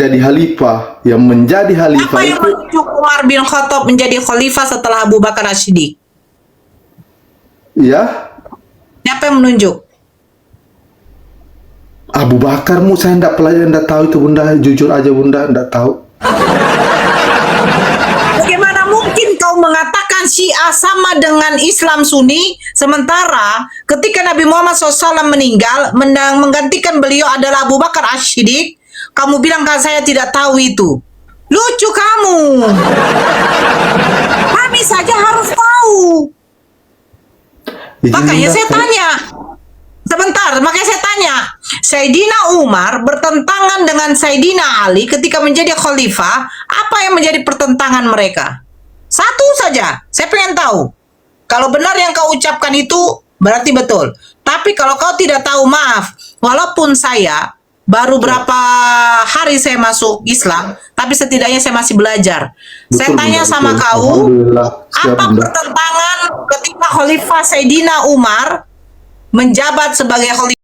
menjadi khalifah. Yang menjadi khalifah Apa yang itu menunjuk Umar bin Khattab menjadi khalifah setelah Abu Bakar As-Siddiq? ya Siapa yang menunjuk? Abu Bakar. Saya enggak pelajari, enggak tahu itu bunda, jujur aja bunda, enggak tahu. Bagaimana mungkin kau mengatakan Syiah sama dengan Islam Sunni, sementara ketika Nabi Muhammad SAW meninggal, menggantikan beliau adalah Abu Bakar As-Siddiq, kamu bilang saya tidak tahu itu. Lucu kamu. Kami saja harus tahu. Izin Makanya bunda, saya tanya. Sebentar, makanya saya tanya. Sayyidina Umar bertentangan dengan Sayyidina Ali ketika menjadi khalifah. Apa yang menjadi pertentangan mereka? Satu saja, saya pengen tahu. Kalau benar yang kau ucapkan itu, berarti betul. Tapi kalau kau tidak tahu, maaf. Walaupun saya baru berapa hari saya masuk Islam, tapi setidaknya saya masih belajar. Saya Betul, tanya bunda, sama betul. kau, Alhamdulillah, siap apa bunda. pertentangan ketika khalifah Sayyidina Umar menjabat sebagai khalifah?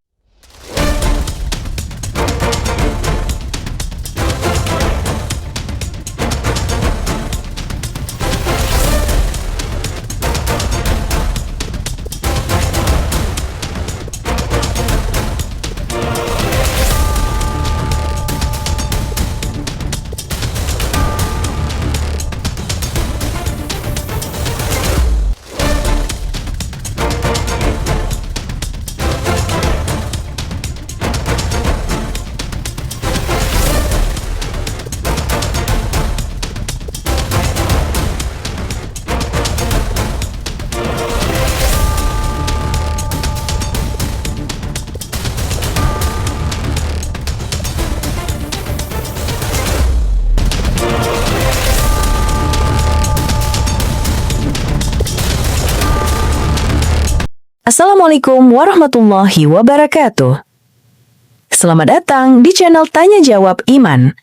Assalamualaikum warahmatullahi wabarakatuh. Selamat datang di channel Tanya Jawab Iman,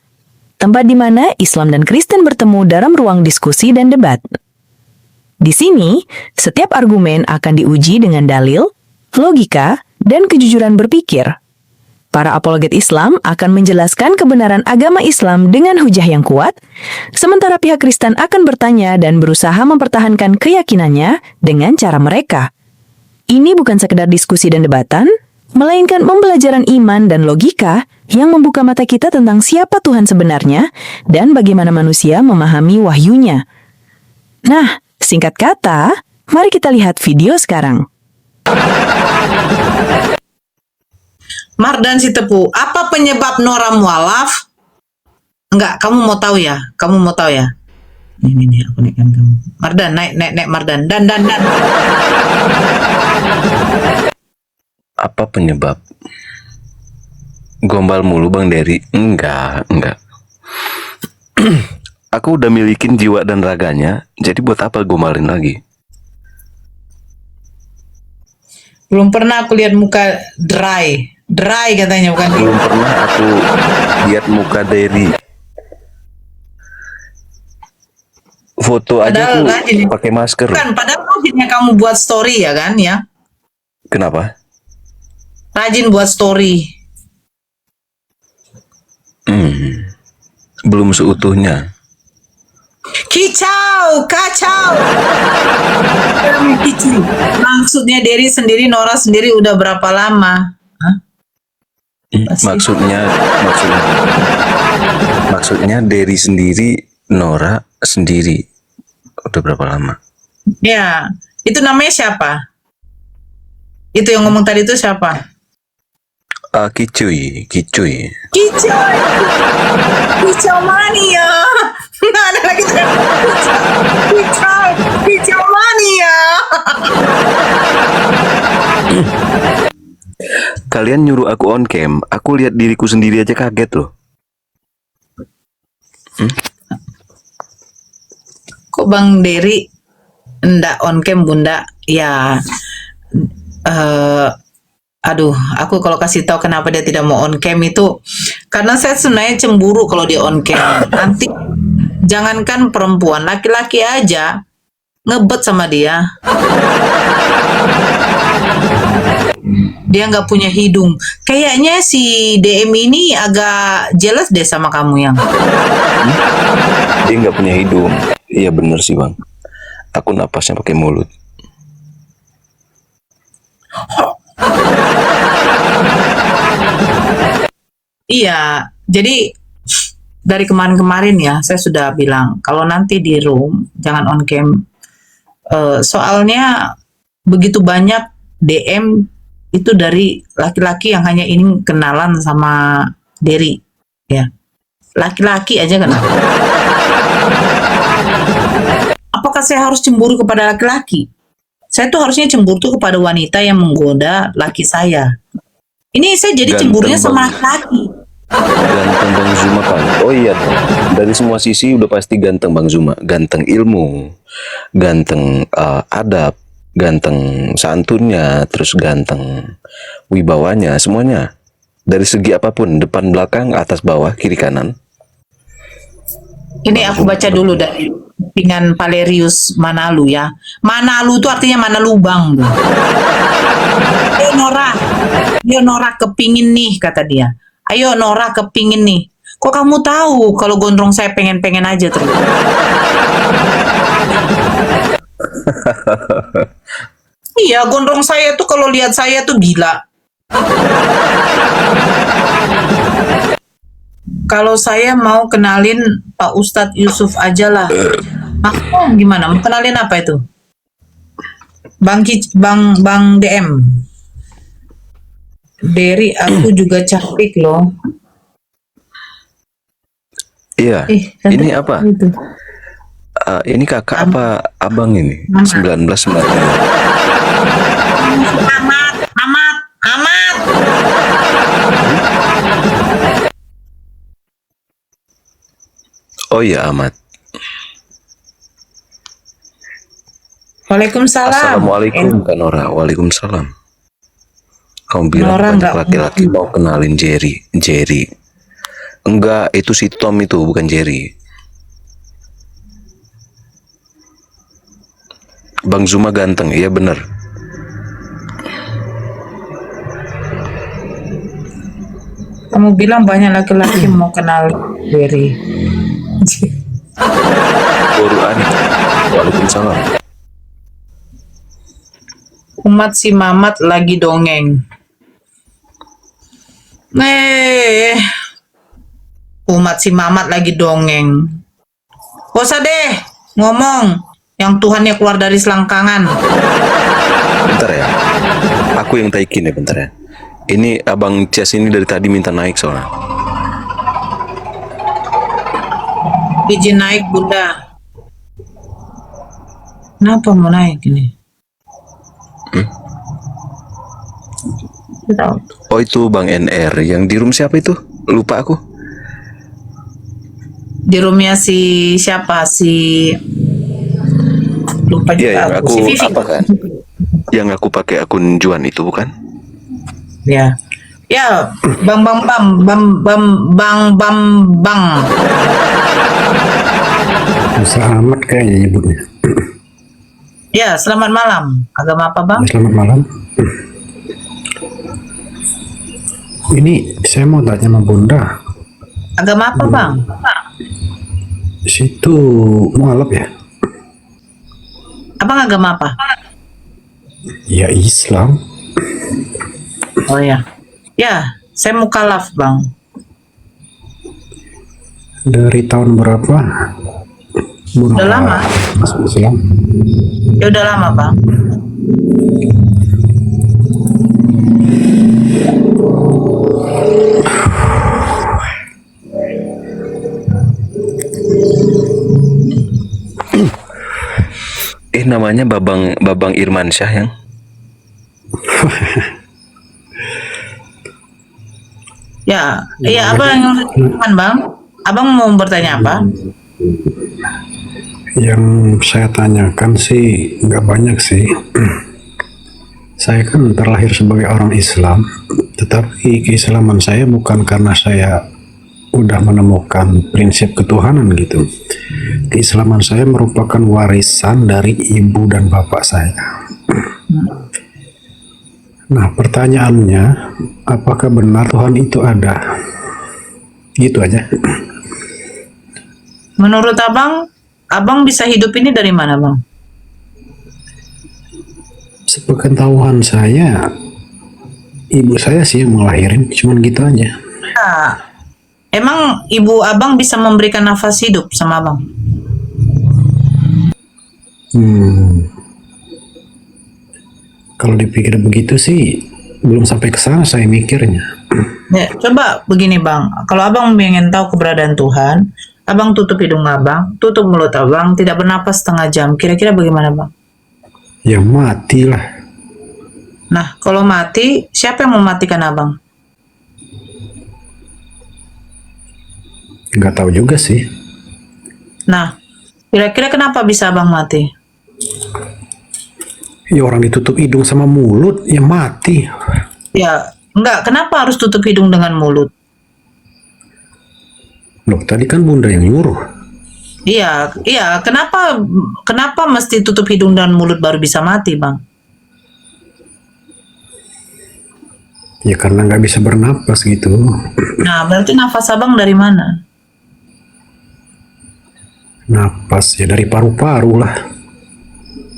tempat di mana Islam dan Kristen bertemu dalam ruang diskusi dan debat. Di sini, setiap argumen akan diuji dengan dalil, logika, dan kejujuran berpikir. Para apologet Islam akan menjelaskan kebenaran agama Islam dengan hujah yang kuat, sementara pihak Kristen akan bertanya dan berusaha mempertahankan keyakinannya dengan cara mereka. Ini bukan sekedar diskusi dan debatan, melainkan pembelajaran iman dan logika yang membuka mata kita tentang siapa Tuhan sebenarnya dan bagaimana manusia memahami wahyunya. Nah, singkat kata, mari kita lihat video sekarang. Mardan Sitepu, apa penyebab Nora mualaf? Enggak, kamu mau tahu ya? Kamu mau tahu ya? Nih, aku naikkan kamu. Mardan, naik, Mardan. Dan. Apa penyebab? Gombal mulu Bang Dery? Enggak. Aku udah milikin jiwa dan raganya, jadi buat apa gombalin lagi? Belum pernah aku lihat muka dry katanya, bukan? Belum pernah aku lihat muka Dery. Foto aja Padahal tuh rajin. pakai masker. Bukan, padahal rajinnya kamu buat story ya kan ya? Kenapa? Rajin buat story. Belum seutuhnya. Kacau. Kicau. Maksudnya Dery sendiri, Nora sendiri udah berapa lama? Hah? Maksudnya Dery sendiri, Nora sendiri. Udah berapa lama? Ya, itu namanya siapa? Itu yang ngomong tadi itu siapa? Kicuy. Kicau mania. Ada lagi tuh. Kicau mania. Kalian nyuruh aku on cam, aku lihat diriku sendiri aja kaget loh. Kok Bang Dery ndak on cam bunda? Ya, aduh, aku kalau kasih tahu kenapa dia tidak mau on cam itu karena saya sebenarnya cemburu kalau dia on cam. Nanti jangankan perempuan, laki-laki aja ngebet sama dia. Dia nggak punya hidung. Kayaknya si DM ini agak jealous deh sama kamu yang. Dia nggak punya hidung. Iya bener sih bang. Aku napasnya pakai mulut. Iya, jadi dari kemarin-kemarin ya saya sudah bilang kalau nanti di room jangan on cam. Soalnya begitu banyak DM itu dari laki-laki yang hanya ingin kenalan sama Derry, ya. Laki-laki aja kenal. Apakah saya harus cemburu kepada laki-laki? Saya tuh harusnya cemburu tuh kepada wanita yang menggoda laki saya. Ini saya jadi Ganteng cemburunya sama banget. laki-laki. Ganteng Bang Zuma kan. Oh iya, dari semua sisi udah pasti ganteng Bang Zuma. Ganteng ilmu, ganteng adab, ganteng santunnya, terus ganteng wibawanya, semuanya. Dari segi apapun, depan belakang, atas bawah, kiri kanan. Ini aku baca dulu dari dengan Valerius Manalu ya. Manalu itu artinya mana lubang tuh. Ayo Nora kepingin nih kata dia. Ayo Nora kepingin nih. Kok kamu tahu kalau gondrong saya pengen-pengen aja terus? Iya, gondrong saya tuh kalau lihat saya tuh gila. Kalau saya mau kenalin Pak Ustadz Yusuf aja lah. Aku gimana? Mau kenalin apa itu? Bang DM. Derry, aku juga cantik loh. Iya, Cantik ini apa? itu. Ini kakak apa abang ini? 1995. Amat. Oh iya amat. Waalaikumsalam. Assalamualaikum Kak Nora. Waalaikumsalam. Kamu bilang Nora banyak nggak laki-laki mau kenalin Jerry. Enggak, itu si Tom itu, bukan Jerry. Bang Zuma ganteng, iya bener. Kamu bilang banyak laki-laki mau kenal Derry. Baru Adi. Waalaikumsalam. Umat si Mamat lagi dongeng. Umat si Mamat lagi dongeng. Gak usah deh ngomong yang Tuhannya keluar dari selangkangan. Bentar ya. Aku yang taikin ya bentar ya. Ini abang Cias ini dari tadi minta naik soalnya. Izin naik bunda. Kenapa mau naik ini? Tahu. Oh itu Bang NR yang di room siapa itu? Lupa aku. Di roomnya si siapa lupa juga Iya yang aku si Vivi. apa kan? Yang aku pakai akun Juan itu bukan? Ya bang. Selamat kayaknya nyebutnya. Ya selamat malam. Agama apa bang? Selamat malam. Ini saya mau tanya sama Bunda. Agama apa bang? Situ mualaf ya? Abang agama apa? Ya Islam. Oh ya. Ya, saya mukalaf bang. Dari tahun berapa? Bunda Udah lama. masuk Islam. Ya udah lama bang. Namanya Babang Irmansyah yang. Iya abang bang. Abang mau bertanya apa? Yang saya tanyakan sih nggak banyak sih. Saya kan terlahir sebagai orang Islam, tetapi keislaman saya bukan karena saya udah menemukan prinsip ketuhanan gitu. Keislaman saya merupakan warisan dari ibu dan bapak saya. Nah, pertanyaannya, apakah benar Tuhan itu ada? Gitu aja. Menurut abang bisa hidup ini dari mana, Bang? Sepengetahuan saya, ibu saya sih yang ngelahirin, cuman gitu aja. Nah, emang ibu abang bisa memberikan nafas hidup sama abang? Kalau dipikir begitu sih, belum sampai ke sana saya mikirnya. Ya, coba begini, Bang. Kalau abang pengen tahu keberadaan Tuhan, abang tutup hidung abang, tutup mulut abang, tidak bernapas setengah jam. Kira-kira bagaimana, Bang? Ya matilah. Nah, kalau mati, siapa yang mematikan abang? Nggak tahu juga sih. Nah, kira-kira kenapa bisa abang mati? Ya orang ditutup hidung sama mulut, ya mati. Ya, enggak. Kenapa harus tutup hidung dengan mulut? Loh, tadi kan bunda yang nyuruh. Iya, iya. Kenapa mesti tutup hidung dan mulut baru bisa mati, Bang? Ya karena nggak bisa bernapas gitu. Nah, berarti nafas abang dari mana? Napas ya dari paru-paru lah.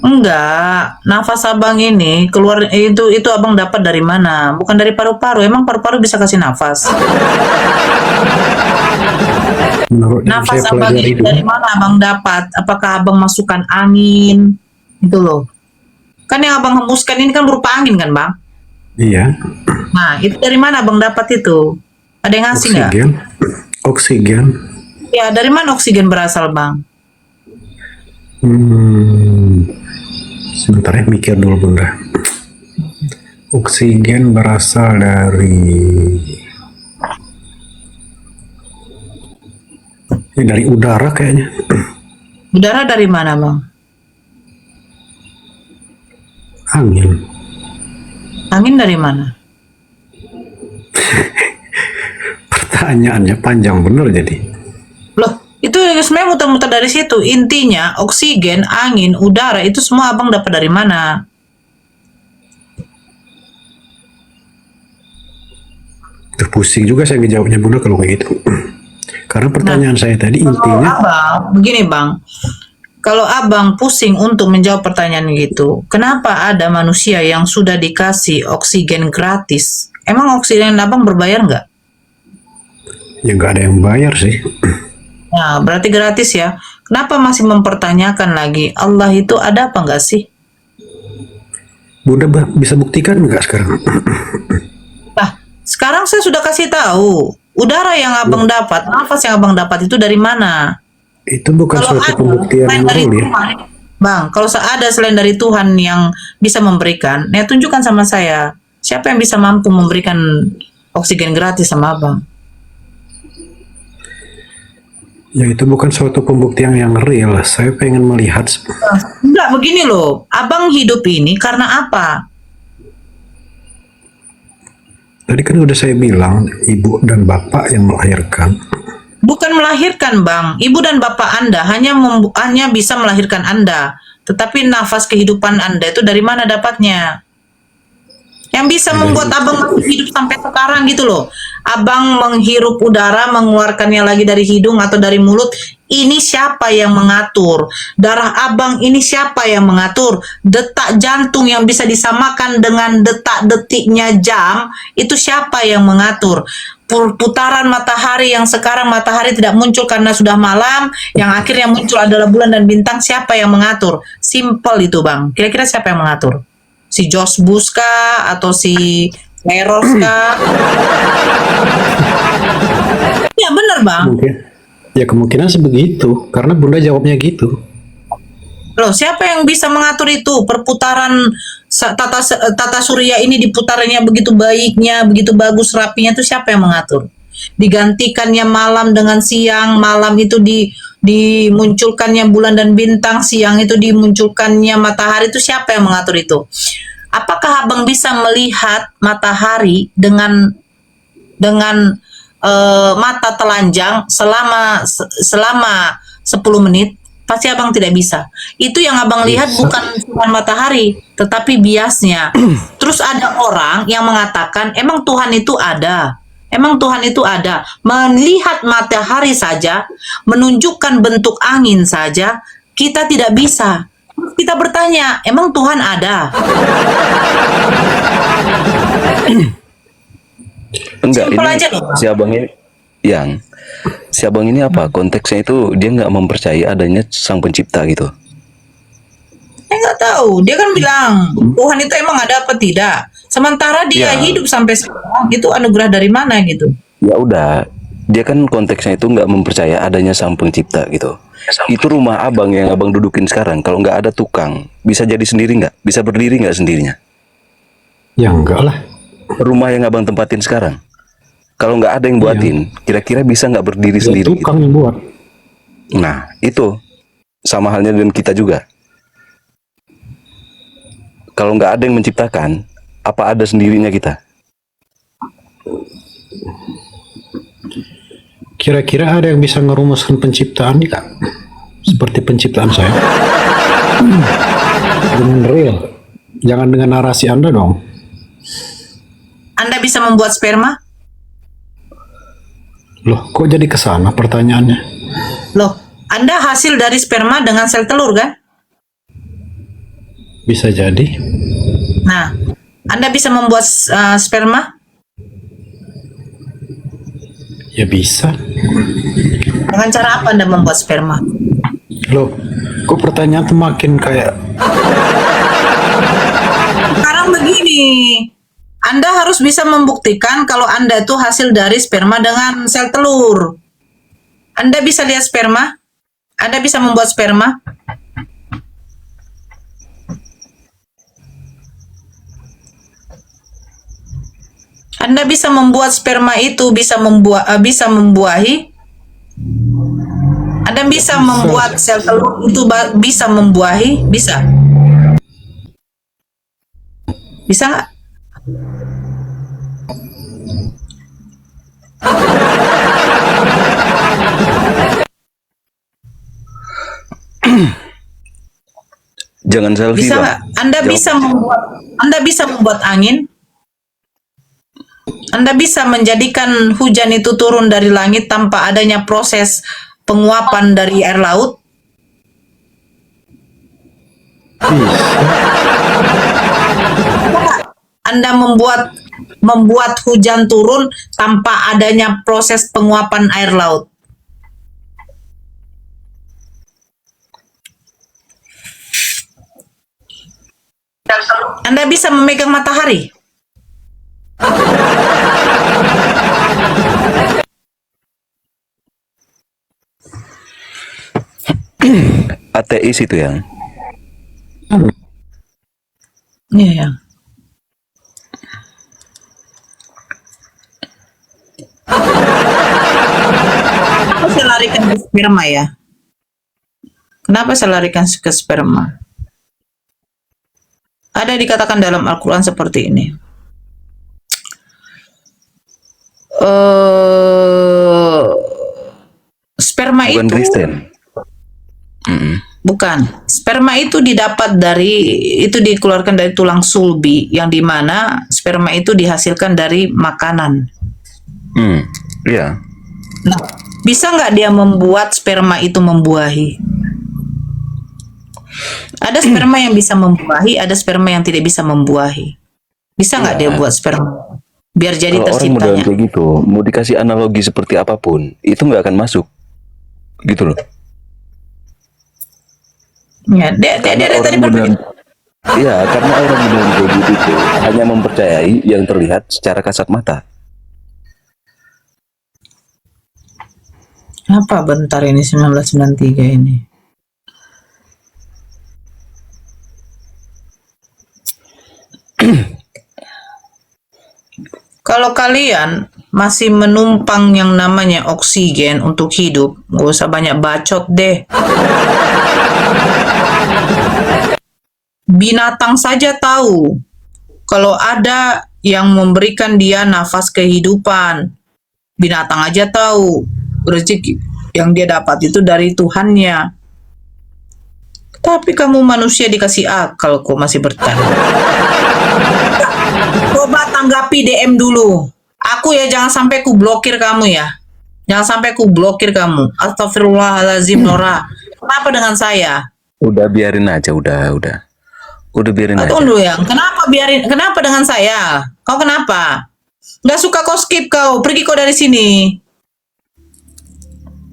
Enggak, nafas abang ini keluar itu abang dapat dari mana? Bukan dari paru-paru. Emang paru-paru bisa kasih nafas? Menurut yang Nafas saya abang pelajari ini itu, dari mana abang dapat? Apakah abang masukkan angin? Itu loh. Kan yang abang hembuskan ini kan berupa angin kan, Bang? iya, Nah, itu dari mana abang dapat itu? Ada yang ngasih nggak? oksigen. Ya, dari mana oksigen berasal, Bang? Sebentar ya, mikir dulu bunda. Oksigen berasal dari udara kayaknya. Udara dari mana, Bang? Angin. Angin dari mana? Pertanyaannya panjang bener jadi. Loh, itu sebenarnya muter-muter dari situ. Intinya, oksigen, angin, udara, itu semua abang dapat dari mana? Terpusing juga saya ngejawabnya bunda kalau kayak gitu. Karena pertanyaan saya tadi Kalau intinya, abang, begini, Bang. Kalau abang pusing untuk menjawab pertanyaan gitu, kenapa ada manusia yang sudah dikasih oksigen gratis? Emang oksigen abang berbayar nggak? ya nggak ada yang bayar sih. Nah, berarti gratis ya. Kenapa masih mempertanyakan lagi, Allah itu ada apa nggak sih? Bunda bisa buktikan nggak sekarang? Nah, sekarang saya sudah kasih tahu. Udara yang abang dapat, nafas yang abang dapat itu dari mana? Itu bukan Kalau suatu ada pembuktian selain yang dari real ya. Tuhan, Bang, kalau ada selain dari Tuhan yang bisa memberikan, ya tunjukkan sama saya. Siapa yang bisa mampu memberikan oksigen gratis sama abang? Ya itu bukan suatu pembuktian yang real. Saya pengen melihat. Enggak, begini loh. Abang hidup ini karena apa? Tadi kan udah saya bilang, ibu dan bapak yang melahirkan. Bukan melahirkan, Bang. Ibu dan bapak Anda hanya bisa melahirkan Anda. Tetapi nafas kehidupan Anda itu dari mana dapatnya? Yang bisa membuat abang masih hidup sampai sekarang gitu loh. Abang menghirup udara, mengeluarkannya lagi dari hidung atau dari mulut. Ini siapa yang mengatur? Darah abang ini siapa yang mengatur? Detak jantung yang bisa disamakan dengan detak-detiknya jam, itu siapa yang mengatur? Putaran matahari yang sekarang matahari tidak muncul karena sudah malam, yang akhirnya muncul adalah bulan dan bintang, siapa yang mengatur? Simple itu, Bang. Kira-kira siapa yang mengatur? Si Jos Bush kah? Atau si Leros kah? Ya benar, Bang. Mungkin. Ya kemungkinan sebegitu. Karena bunda jawabnya gitu. Loh, siapa yang bisa mengatur itu? Perputaran tata surya ini diputarannya begitu baiknya, begitu bagus rapinya, itu siapa yang mengatur? Digantikannya malam dengan siang, malam itu dimunculkannya bulan dan bintang, siang itu dimunculkannya matahari, itu siapa yang mengatur itu? Apakah abang bisa melihat matahari dengan mata telanjang selama 10 menit? Pasti abang tidak bisa. Itu yang abang lihat Bisa. bukan Tuhan matahari, tetapi biasnya. Terus ada orang yang mengatakan, emang Tuhan itu ada. Emang Tuhan itu ada. Melihat matahari saja, menunjukkan bentuk angin saja, kita tidak bisa. Kita bertanya, emang Tuhan ada? Enggak, Simpel ini aja loh. si abang ini apa? Konteksnya itu dia nggak mempercayai adanya sang pencipta gitu. Saya nggak tahu. Dia kan bilang Tuhan itu emang ada apa tidak. Sementara dia Ya. hidup sampai sekarang, itu anugerah dari mana gitu? Ya udah, dia kan konteksnya itu nggak mempercayai adanya sang pencipta gitu. Itu rumah abang yang abang dudukin sekarang. Kalau nggak ada tukang, bisa jadi sendiri nggak? Bisa berdiri nggak sendirinya? Ya enggak lah. Rumah yang abang tempatin sekarang, kalau nggak ada yang buatin, kira-kira bisa nggak berdiri Ya, sendiri? Gitu? tukang yang buat. Nah, itu sama halnya dengan kita juga. Kalau nggak ada yang menciptakan, apa ada sendirinya kita? Kira-kira ada yang bisa ngerumuskan penciptaan ini, Kak? Seperti penciptaan saya. Dengan real. Jangan dengan narasi Anda dong. Anda bisa membuat sperma? Loh, kok jadi ke sana pertanyaannya? Loh, Anda hasil dari sperma dengan sel telur kan? Bisa jadi. Nah, Anda bisa membuat sperma Ya bisa. dengan cara apa Anda membuat sperma? Loh, kok pertanyaan tuh makin kayak... Sekarang begini, Anda harus bisa membuktikan kalau Anda itu hasil dari sperma dengan sel telur. Anda bisa lihat sperma? Anda bisa membuat sperma? Anda bisa membuat sperma itu bisa membuahi. Anda bisa membuat sel telur itu bisa membuahi, bisa. Bisa nggak? Jangan selfie, Bisa Bang. nggak? Anda bisa membuat angin. Anda bisa menjadikan hujan itu turun dari langit tanpa adanya proses penguapan dari air laut. Bisa. Anda membuat hujan turun tanpa adanya proses penguapan air laut. Anda bisa memegang matahari. Ateis itu yang. Iya, ya. Kenapa saya larikan ke sperma ya? Kenapa saya larikan ke sperma? Ada dikatakan dalam Al-Quran seperti ini. Sperma Bukan itu Kristen. bukan. Sperma itu dikeluarkan dari tulang sulbi, yang dimana sperma itu dihasilkan dari makanan. Iya. Nah, bisa nggak dia membuat sperma itu membuahi? Ada sperma yang bisa membuahi, ada sperma yang tidak bisa membuahi. Bisa nggak dia buat sperma biar jadi Kalau orang model terciptanya? kayak gitu, mau dikasih analogi seperti apapun, itu nggak akan masuk. Gitu loh. Ya, dia tadi berpikir. Iya, karena orang model kayak gitu tuh hanya mempercayai yang terlihat secara kasat mata. Apa bentar ini 1993 ini? Kalau kalian masih menumpang yang namanya oksigen untuk hidup, gak usah banyak bacot deh. Binatang saja tahu kalau ada yang memberikan dia nafas kehidupan. Binatang aja tahu rezeki yang dia dapat itu dari Tuhannya. Tapi kamu manusia dikasih akal kok masih bertanya. Coba tanggapi DM dulu. Aku ya jangan sampai ku blokir kamu ya. Jangan sampai ku blokir kamu. Astagfirullahalazim Nora. Kenapa dengan saya? Udah biarin aja, udah biarin aja. Tunggu ya. Kenapa dengan saya? Kau kenapa? Nggak suka kau skip kau. Pergi kau dari sini.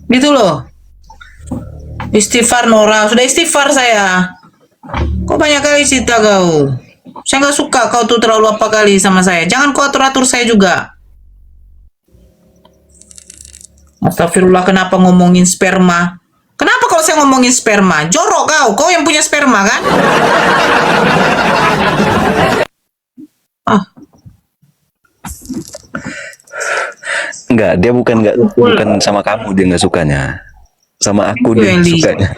Gitu loh. Istighfar Nora, sudah istighfar saya. Kok banyak kali cerita kau. Saya nggak suka kau tuh terlalu apa kali sama saya. Jangan kau atur-atur saya juga. Astagfirullah, kenapa ngomongin sperma? Kenapa kalau saya ngomongin sperma? Jorok kau yang punya sperma kan? Ah, Enggak, dia bukan sama kamu dia nggak sukanya. Sama aku dia Eli. sukanya.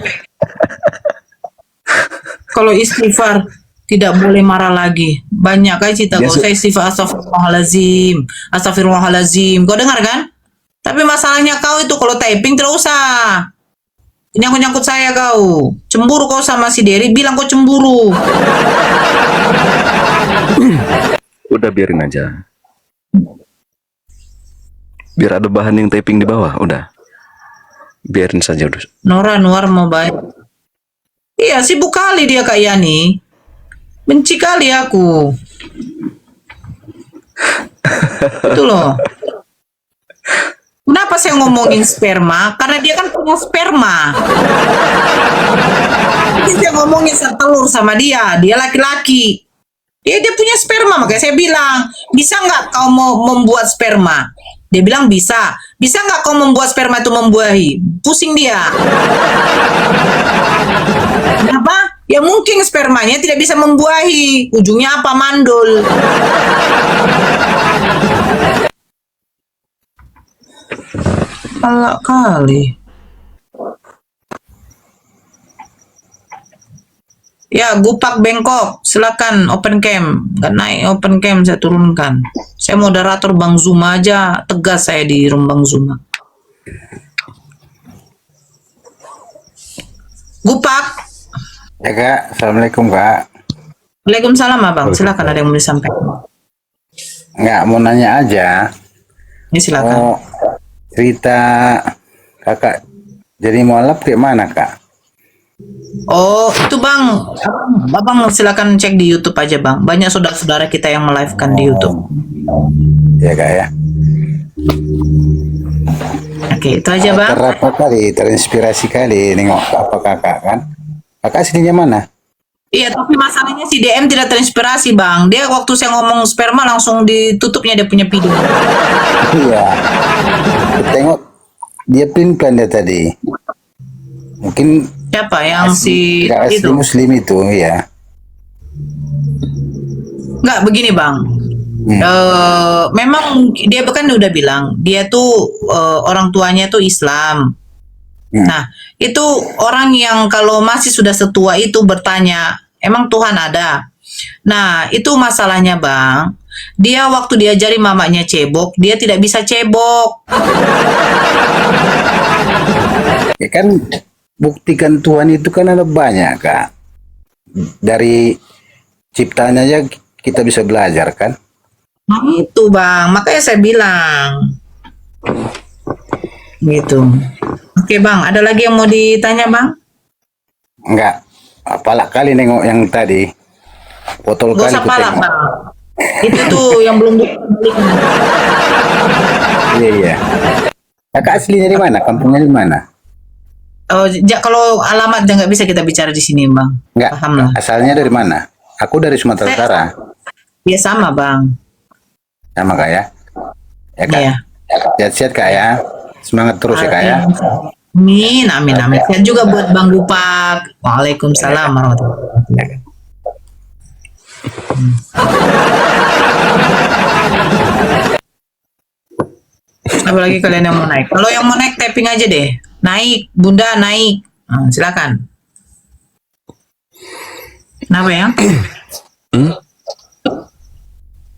kalau istighfar tidak boleh marah lagi. Banyak kan cerita Dia kau saya istighfar astagfirullahalazim. Astagfirullahalazim. Kau dengar kan? Tapi masalahnya kau itu kalau typing tidak usah. Nyangkut-nyangkut saya kau. Cemburu kau sama si Derry, bilang kau cemburu. Udah biarin aja. Biar ada bahan yang typing di bawah, udah. Biarin saja udah. Nora Nuar mau baik. Iya, sibuk kali dia Kak Yani. Benci kali aku. Itu loh. Kenapa saya ngomongin sperma? Karena dia kan punya sperma. Jadi saya ngomongin telur sama dia. Dia laki-laki. Dia punya sperma. Makanya saya bilang, bisa nggak kau mau membuat sperma? Dia bilang bisa. Bisa nggak kau membuat sperma itu membuahi? Pusing dia. Kenapa? Ya mungkin spermanya tidak bisa membuahi. Ujungnya apa? Mandul. Palak kali. Ya, Gupak Bangkok, silakan open cam. Nggak naik open cam, saya turunkan. Saya moderator Bang Zuma aja, tegas saya di room Bang Zuma. Gupak. Ya Kak, Assalamualaikum Kak. Waalaikumsalam Abang, silakan ada yang mau disampaikan. Nggak, mau nanya aja. Ini silakan. Mau cerita Kakak jadi mualaf kayak mana Kak? Oh, itu Bang. Abang silakan cek di YouTube aja Bang. Banyak saudara-saudara kita yang melive-kan di YouTube. Ya Kak ya. Oke, itu aja Bang. Terapa kali, terinspirasi kali nengok apa Kakak kan? Kakak aslinya mana? Iya, tapi masalahnya si DM tidak terinspirasi Bang. Dia waktu saya ngomong sperma langsung ditutupnya dia punya video. Iya. Tengok dia plan dia tadi. Mungkin Siapa yang si asli itu? Muslim itu ya. Enggak, begini Bang. Memang dia kan udah bilang dia tuh orang tuanya tuh Islam. Nah, itu orang yang kalau masih sudah setua itu bertanya, emang Tuhan ada? Nah, itu masalahnya Bang. Dia waktu diajari mamanya cebok, dia tidak bisa cebok. Ya kan buktikan Tuhan itu kan ada banyak Kak. Dari ciptanya aja kita bisa belajar kan. Nah, itu Bang, makanya saya bilang gitu. Oke Bang, ada lagi yang mau ditanya Bang? Enggak, apalah kali nengok yang tadi. Botol Gak kali usah ku palak tengok. Bang. Itu tuh yang belum dibalik. Iya, iya. Kakak aslinya di mana? Kampungnya di mana? Oh, kalau alamat nggak bisa kita bicara di sini Bang. Enggak, Paham lah. asalnya dari mana? Aku dari Sumatera Utara. Ya sama Bang. Sama Kak ya? Ya Kak? Iya. Sehat-sehat Kak ya? Semangat terus ya Kak ya? Amin, amin, amin. Sehat juga buat Bang Gupak. Waalaikumsalam warahmatullahi wabarakatuh. Apa lagi kalian yang mau naik? Kalau yang mau naik tapping aja deh. Naik, Bunda naik. Nah, silakan. Kenapa ya?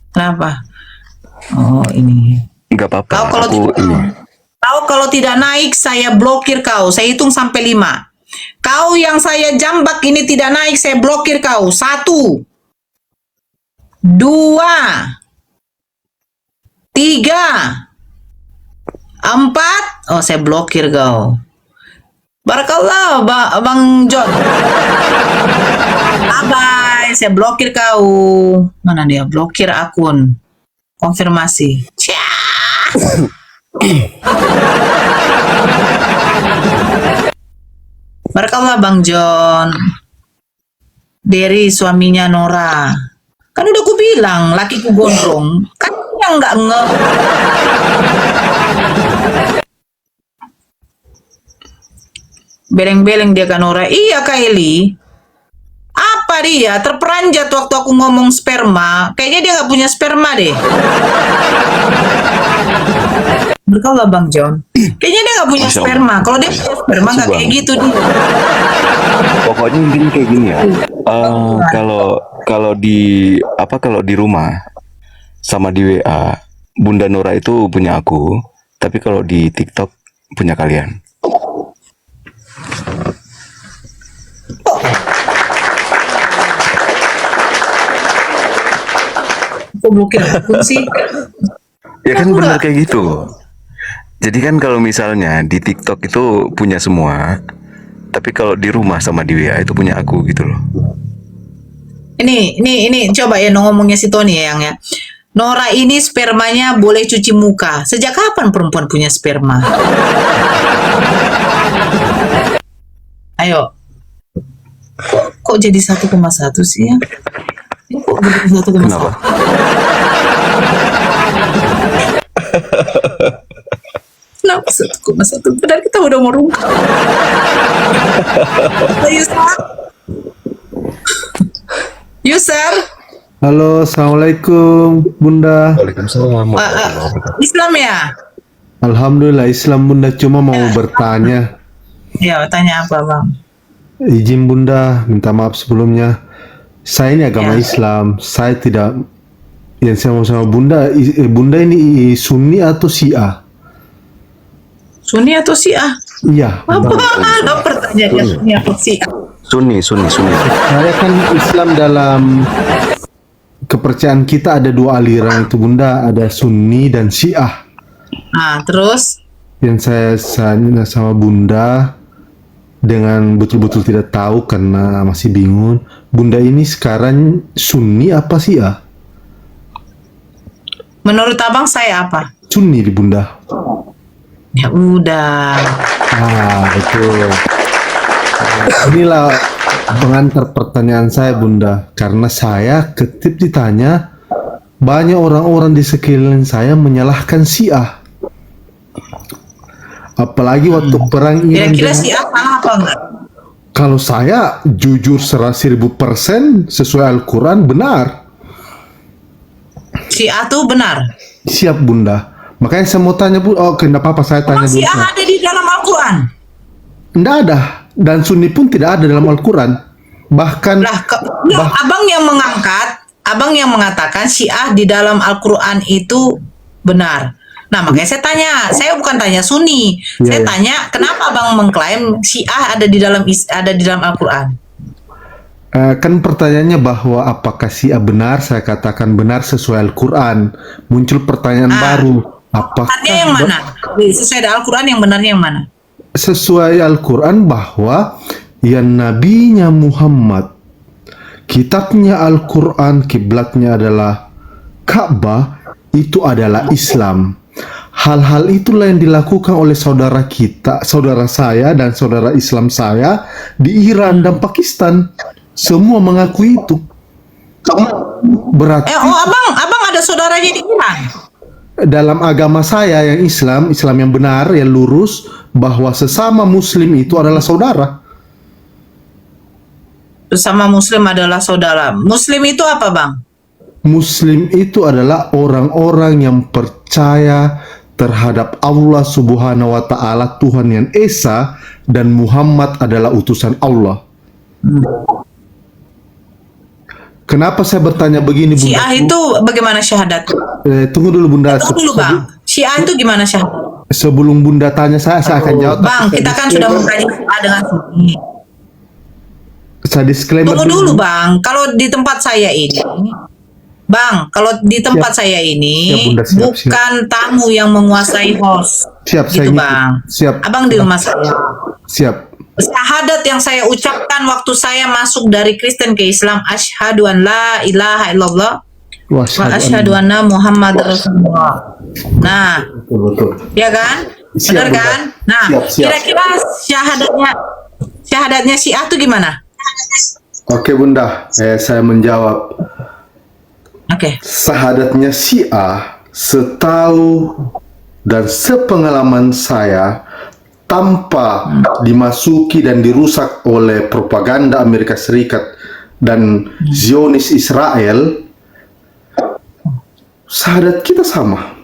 Kenapa? Oh ini. Nggak apa-apa. Kau kalau Aku ini. Kau kalau tidak naik, saya blokir kau. Saya hitung sampai 5. Kau yang saya jambak ini tidak naik, saya blokir kau. 1, 2, 3, 4. Oh, saya blokir kau. Barakallah, Bang John. Bye-bye, saya blokir kau. Mana dia? Blokir akun. Konfirmasi. Barakallah Bang John. Dari suaminya Nora. Kan udah ku bilang lakiku gondrong. Kan yang nggak nge. Beleng-beleng dia kan Nora. Iya Kak Eli. Apa dia? Terperanjat waktu aku ngomong sperma. Kayaknya dia nggak punya sperma deh. Berkaulah Bang John. Kayaknya dia nggak punya Masya sperma. Kalau dia punya sperma nggak kayak gitu dia. Pokoknya intinya kayak gini ya. Kalau di rumah sama di WA, Bunda Nora itu punya aku, tapi kalau di TikTok punya kalian. Aku blokir akun sih. Ya kan benar kayak gitu. Jadi kan kalau misalnya di TikTok itu punya semua, tapi kalau di rumah sama di WA itu punya aku gitu loh. Ini coba ya ngomongnya si Tony ya yang ya. Nora ini spermanya boleh cuci muka. Sejak kapan perempuan punya sperma? Ayo. Kok jadi 1,1 sih ya? Kok jadi 1,1? Kenapa? Kenapa 1,1? Padahal kita udah mau rumah. User. Halo, assalamualaikum Bunda. Waalaikumsalam. Islam ya? Alhamdulillah Islam Bunda, cuma mau bertanya. Ya, tanya apa Bang? Izin Bunda, minta maaf sebelumnya. Saya ini agama Ya. Islam. Saya tidak yang sama Bunda. Bunda ini Sunni atau Syiah? Sunni atau Syiah? Iya. Apa? Ada pertanyaan Sunni atau Syiah? Sunni. Saya kan Islam dalam kepercayaan kita ada dua aliran itu Bunda, ada Sunni dan Syiah. Nah, terus? Yang saya tanya sama Bunda dengan betul-betul tidak tahu karena masih bingung. Bunda ini sekarang Sunni apa Syiah? Menurut abang saya apa? Sunni di Bunda. Ya udah. Betul. Inilah pengantar pertanyaan saya Bunda, karena saya ketip ditanya banyak orang-orang di sekeliling saya menyalahkan Syiah. Apalagi waktu perang Iran Kira-kira dengan- Syiah salah apa enggak? Kalau saya jujur 1000% sesuai Al-Quran benar. Syiah tuh benar. Siap Bunda. Makanya saya mau tanya Bu, kenapa apa saya tanya dulu. Syiah ada di dalam Al-Quran. Tidak ada. Dan Sunni pun tidak ada dalam Al-Quran. Bahkan Lah, abang yang mengatakan Syiah di dalam Al-Quran itu benar. Nah, makanya saya tanya, saya bukan tanya Sunni. Saya Iya. tanya, kenapa abang mengklaim Syiah ada di dalam Al-Quran? kan pertanyaannya bahwa apakah Syiah benar? Saya katakan benar sesuai Al-Quran. Muncul pertanyaan baru. Apakah Benarnya yang mana? Sesuai dengan Al-Quran yang benarnya yang mana? sesuai Al-Quran bahwa yang nabinya Muhammad, kitabnya Al-Quran, kiblatnya adalah Ka'bah, itu adalah Islam. Hal-hal itulah yang dilakukan oleh saudara kita, saudara saya dan saudara Islam saya di Iran dan Pakistan. Semua mengakui itu. Berarti Abang ada saudaranya di Iran. dalam agama saya yang Islam yang benar, yang lurus, bahwa sesama Muslim itu adalah saudara. Bersama Muslim adalah saudara. Muslim itu apa, Bang? Muslim itu adalah orang-orang yang percaya terhadap Allah Subhanahu wa Ta'ala, Tuhan yang Esa, dan Muhammad adalah utusan Allah. Kenapa saya bertanya begini, Bunda? Syiah itu bagaimana syahadat? Tunggu dulu, Bunda. Tunggu dulu, Bang. Syiah itu gimana syahadat? Sebelum Bunda tanya saya akan jawab. Bang, kita kan sudah mengkaji Syiah dengan Sunni. Saya disclaimer Tunggu dulu Bang, kalau di tempat saya ini, Bang, kalau di tempat saya ini Siap, Bunda, siap, bukan tamu yang menguasai host. Siap, saya gitu ngikut. Bang. Siap. Abang di rumah saya. Siap. Syahadat yang saya ucapkan waktu saya masuk dari Kristen ke Islam, asyhadu an la ilaha illallah wa asyhadu anna Muhammad Rasulullah. Nah, Betul. ya kan? Siap, Benar Bunda. kan? Nah, Siap. kira-kira syahadatnya Syiah itu gimana? Oke Bunda, saya menjawab. Oke. Syahadatnya Syiah, setahu dan sepengalaman saya, tanpa dimasuki dan dirusak oleh propaganda Amerika Serikat dan Zionis Israel, syahadat kita sama.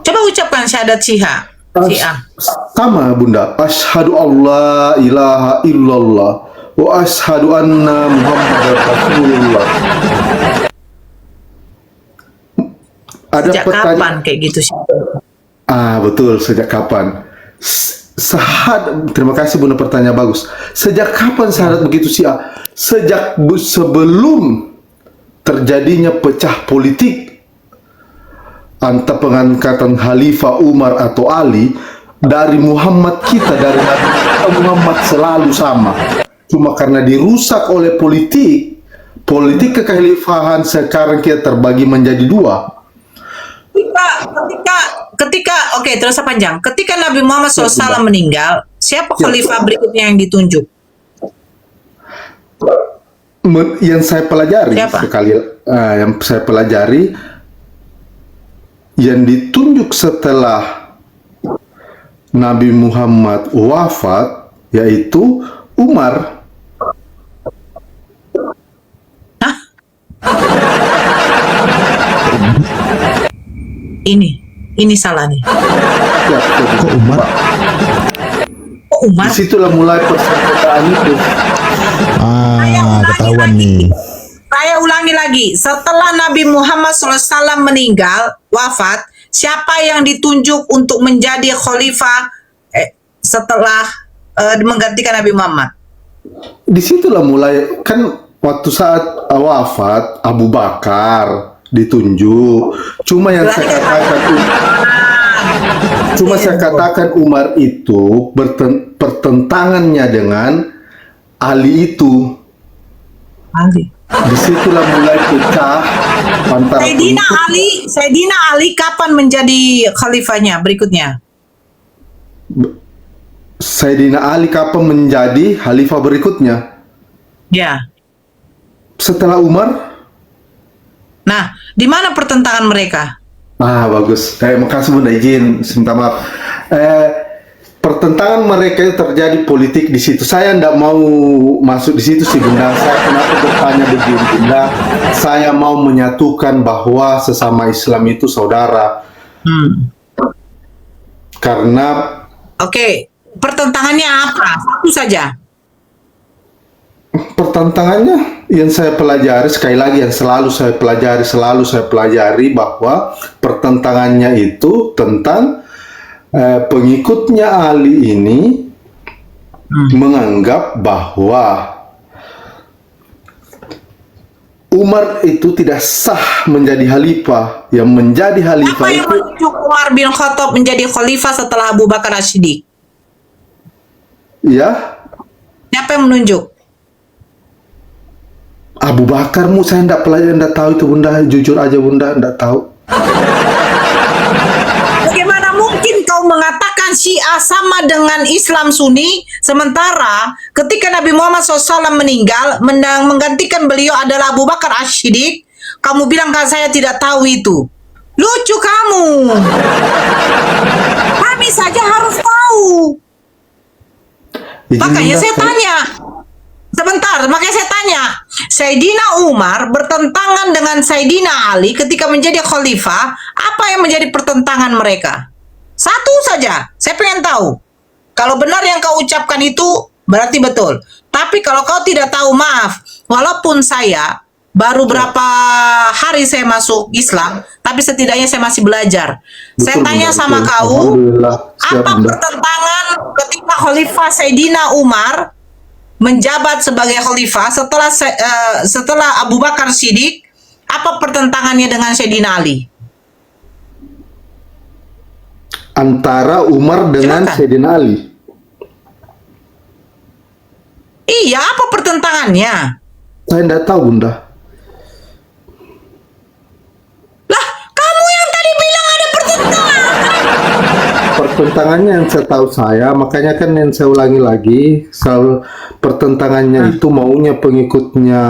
Coba ucapkan syahadat Syiah. Sama Bunda, asyhadu Allah ilaha illallah wa asyhadu anna Muhammadar Rasulullah. Ada Sejak kapan kayak gitu sih? Betul, sejak kapan? Terima kasih Bunda, pertanyaan bagus. Sejak kapan syahadat begitu Syiah? Sejak sebelum terjadinya pecah politik antara pengangkatan Khalifah Umar atau Ali, dari Muhammad kita, dari Nabi kita Muhammad selalu sama. Cuma karena dirusak oleh politik kekhalifahan sekarang kita terbagi menjadi dua. Ketika oke, terus panjang. Ketika Nabi Muhammad SAW meninggal, siapa khalifah berikutnya yang ditunjuk? Yang saya pelajari Siapa? yang saya pelajari, yang ditunjuk setelah Nabi Muhammad wafat yaitu Umar. Ini salah nih. Ya, Kok Umar? Kok Umar? disitulah mulai persengketaan itu. Ketahuan nih. Saya ulangi lagi. Setelah Nabi Muhammad SAW meninggal, wafat, siapa yang ditunjuk untuk menjadi khalifah setelah menggantikan Nabi Muhammad? Disitulah mulai, kan waktu saat wafat Abu Bakar ditunjuk. Cuma yang saya katakan Umar itu pertentangannya dengan Ali itu. Ali. Disitulah mulai pecah antara Sayyidina Ali kapan menjadi khalifahnya berikutnya? Sayyidina Ali kapan menjadi khalifah berikutnya? Ya. Setelah Umar. Nah, di mana pertentangan mereka? Bagus. Makasih Bunda, izin minta maaf. Pertentangan mereka itu terjadi politik di situ. Saya tidak mau masuk di situ sih Bunda. Saya kenapa bertanya begini Bunda? Saya mau menyatukan bahwa sesama Islam itu saudara. Karena Oke, pertentangannya apa? Satu saja. pertentangannya yang saya pelajari, sekali lagi yang selalu saya pelajari bahwa pertentangannya itu tentang pengikutnya Ali ini menganggap bahwa Umar itu tidak sah menjadi khalifah. Yang menjadi khalifah Apa yang itu menunjuk Umar bin Khattab menjadi khalifah setelah Abu Bakar As-Siddiq? ya Siapa yang menunjuk? Abu Bakar. Saya tidak pelajari, tidak tahu itu Bunda, jujur aja Bunda, tidak tahu. Bagaimana mungkin kau mengatakan Syiah sama dengan Islam Sunni, sementara ketika Nabi Muhammad SAW meninggal, menggantikan beliau adalah Abu Bakar As-Siddiq, kamu bilang kan saya tidak tahu itu? Lucu kamu. Kami saja harus tahu. Izin Makanya Bunda, saya tanya. Sebentar, makanya saya tanya. Sayyidina Umar bertentangan dengan Sayyidina Ali ketika menjadi khalifah. Apa yang menjadi pertentangan mereka? Satu saja, saya pengen tahu. Kalau benar yang kau ucapkan itu, berarti betul. Tapi kalau kau tidak tahu, maaf. Walaupun saya baru berapa hari saya masuk Islam, tapi setidaknya saya masih belajar. Saya Betul, tanya Bunda, sama betul. kau, Alhamdulillah, siap, apa Bunda. pertentangan ketika Khalifah Sayyidina Umar menjabat sebagai khalifah setelah Abu Bakar Siddiq, apa pertentangannya dengan Sayyidina Ali? Antara Umar dengan Silakan. Sayyidina Ali. Iya, apa pertentangannya? Saya tidak tahu, Bunda. Lah, kamu yang tadi bilang ada pertentangan. Pertentangannya yang setahu saya, makanya kan yang saya ulangi lagi, soal pertentangannya itu maunya pengikutnya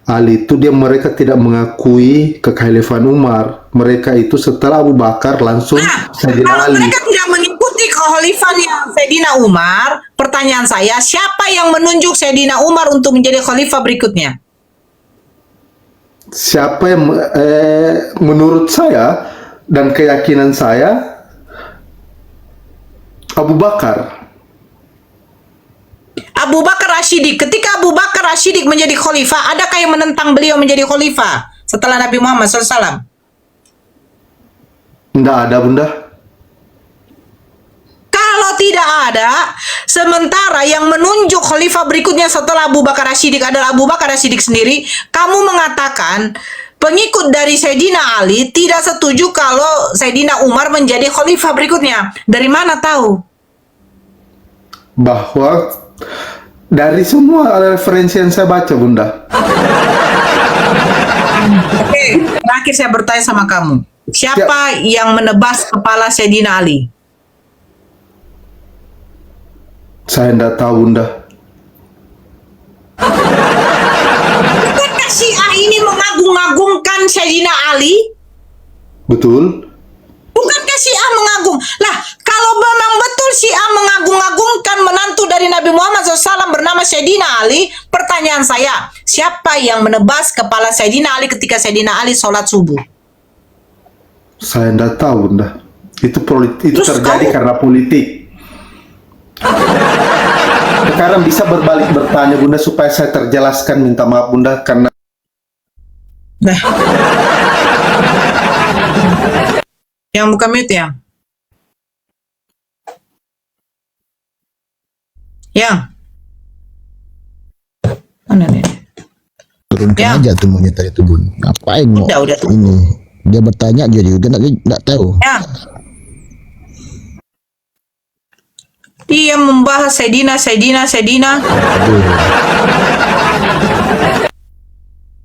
Ali itu mereka tidak mengakui kekhalifahan Umar. Mereka itu setelah Abu Bakar langsung Sayyidina Kalau Ali. mereka tidak mengikuti kekhalifahan Sayyidina Umar, pertanyaan saya, siapa yang menunjuk Sayyidina Umar untuk menjadi khalifah berikutnya? Siapa yang menurut saya dan keyakinan saya, Abu Bakar. Abu Bakar As-Siddiq. Ketika Abu Bakar As-Siddiq menjadi khalifah, adakah yang menentang beliau menjadi khalifah setelah Nabi Muhammad SAW? Tidak ada, Bunda. Kalau tidak ada, sementara yang menunjuk khalifah berikutnya setelah Abu Bakar As-Siddiq adalah Abu Bakar As-Siddiq sendiri, kamu mengatakan pengikut dari Sayyidina Ali tidak setuju kalau Sayyidina Umar menjadi khalifah berikutnya. Dari mana tahu? Bahwa dari semua referensi yang saya baca, Bunda. Oke, terakhir saya bertanya sama kamu. Siapa yang menebas kepala Sayyidina Ali? Saya tidak tahu, Bunda. Bukankah Syiah ini mengagung-agungkan Sayyidina Ali? Betul? Bukankah Syiah mengagung? Lah, kalau memang betul Syiah mengagung-agungkan menantu dari Nabi Muhammad SAW bernama Sayyidina Ali, pertanyaan saya, siapa yang menebas kepala Sayyidina Ali ketika Sayyidina Ali sholat subuh? Saya tidak tahu, Bunda. Itu Terus terjadi kamu- karena politik. Sekarang bisa berbalik bertanya, Bunda, supaya saya terjelaskan. Minta maaf, Bunda, karena Nah. Yang buka mute ya? Yang? Mana nih? Turunkan Ya. aja tuh monyet tadi tuh Bun. Ngapain mau Udah. ini? Dia bertanya dia juga nggak tahu. Yang? Dia membahas Sayyidina. Aduh,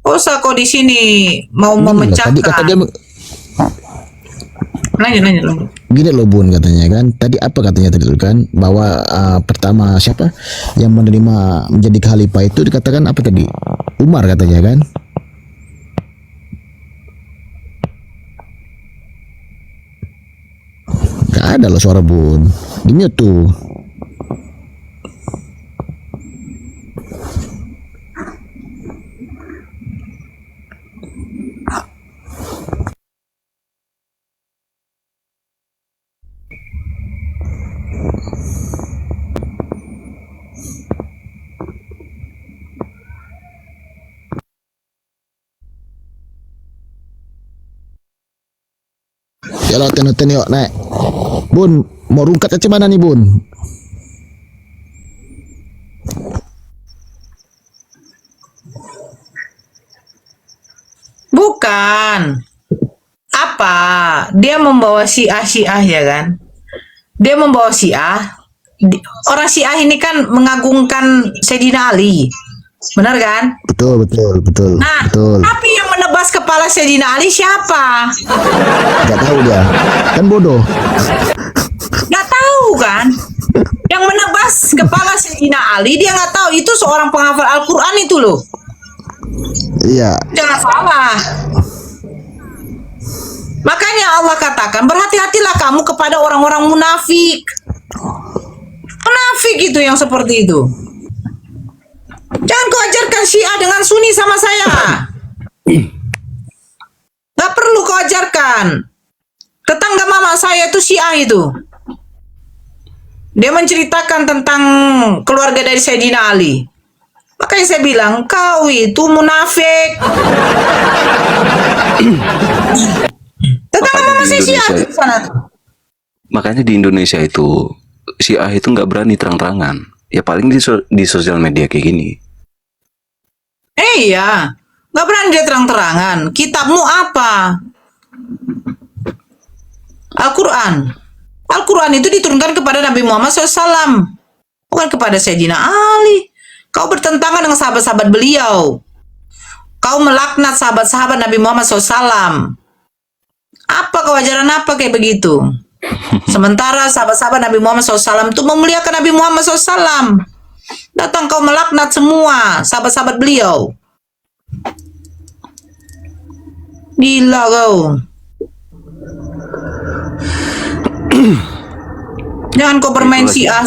Usah kok di sini mau gini loh, memecahkan. tadi kata dia Nanya. gini loh Bun katanya kan. Tadi apa katanya tadi tuh kan bahwa pertama siapa yang menerima menjadi khalifah itu dikatakan apa tadi? Umar katanya kan. Gak ada loh suara Bun. Di mute tuh. Ya lo ten yuk naik. Bun, mau rungkat ke mana nih Bun? Bukan. Apa? Dia membawa Syiah ya kan? Dia membawa Syiah. Orang Syiah ini kan mengagungkan Sayyidina Ali. Benar kan? Betul. Nah, Betul. tapi yang menebas kepala Sayyidina Ali siapa? Gak tahu dia. Kan bodoh. Nggak tahu kan? Yang menebas kepala Sayyidina Ali dia nggak tahu, itu seorang penghafal Al-Quran itu loh. Iya. Jangan salah. Makanya Allah katakan berhati-hatilah kamu kepada orang-orang munafik. Munafik itu yang seperti itu. Jangan kau ajarkan Syiah dengan Sunni sama saya. Gak perlu kau ajarkan. Tetangga mama saya itu Syiah itu. Dia menceritakan tentang keluarga dari Sayyidina Ali. Makanya saya bilang, kau itu munafik. Tetangga mama saya Syiah di sana. Makanya di Indonesia itu Syiah itu nggak berani terang-terangan. Ya paling di sosial media kayak gini. Iya, nggak berani dia terang-terangan. Kitabmu apa? Al-Quran. Al-Quran itu diturunkan kepada Nabi Muhammad SAW, bukan kepada Sayyidina Ali. Kau bertentangan dengan sahabat-sahabat beliau. Kau melaknat sahabat-sahabat Nabi Muhammad SAW. Apa kewajaran apa kayak begitu? Sementara sahabat-sahabat Nabi Muhammad SAW itu memuliakan Nabi Muhammad SAW. Datang kau melaknat semua sahabat-sahabat beliau. Gila kau. Jangan kau bermain Syiah.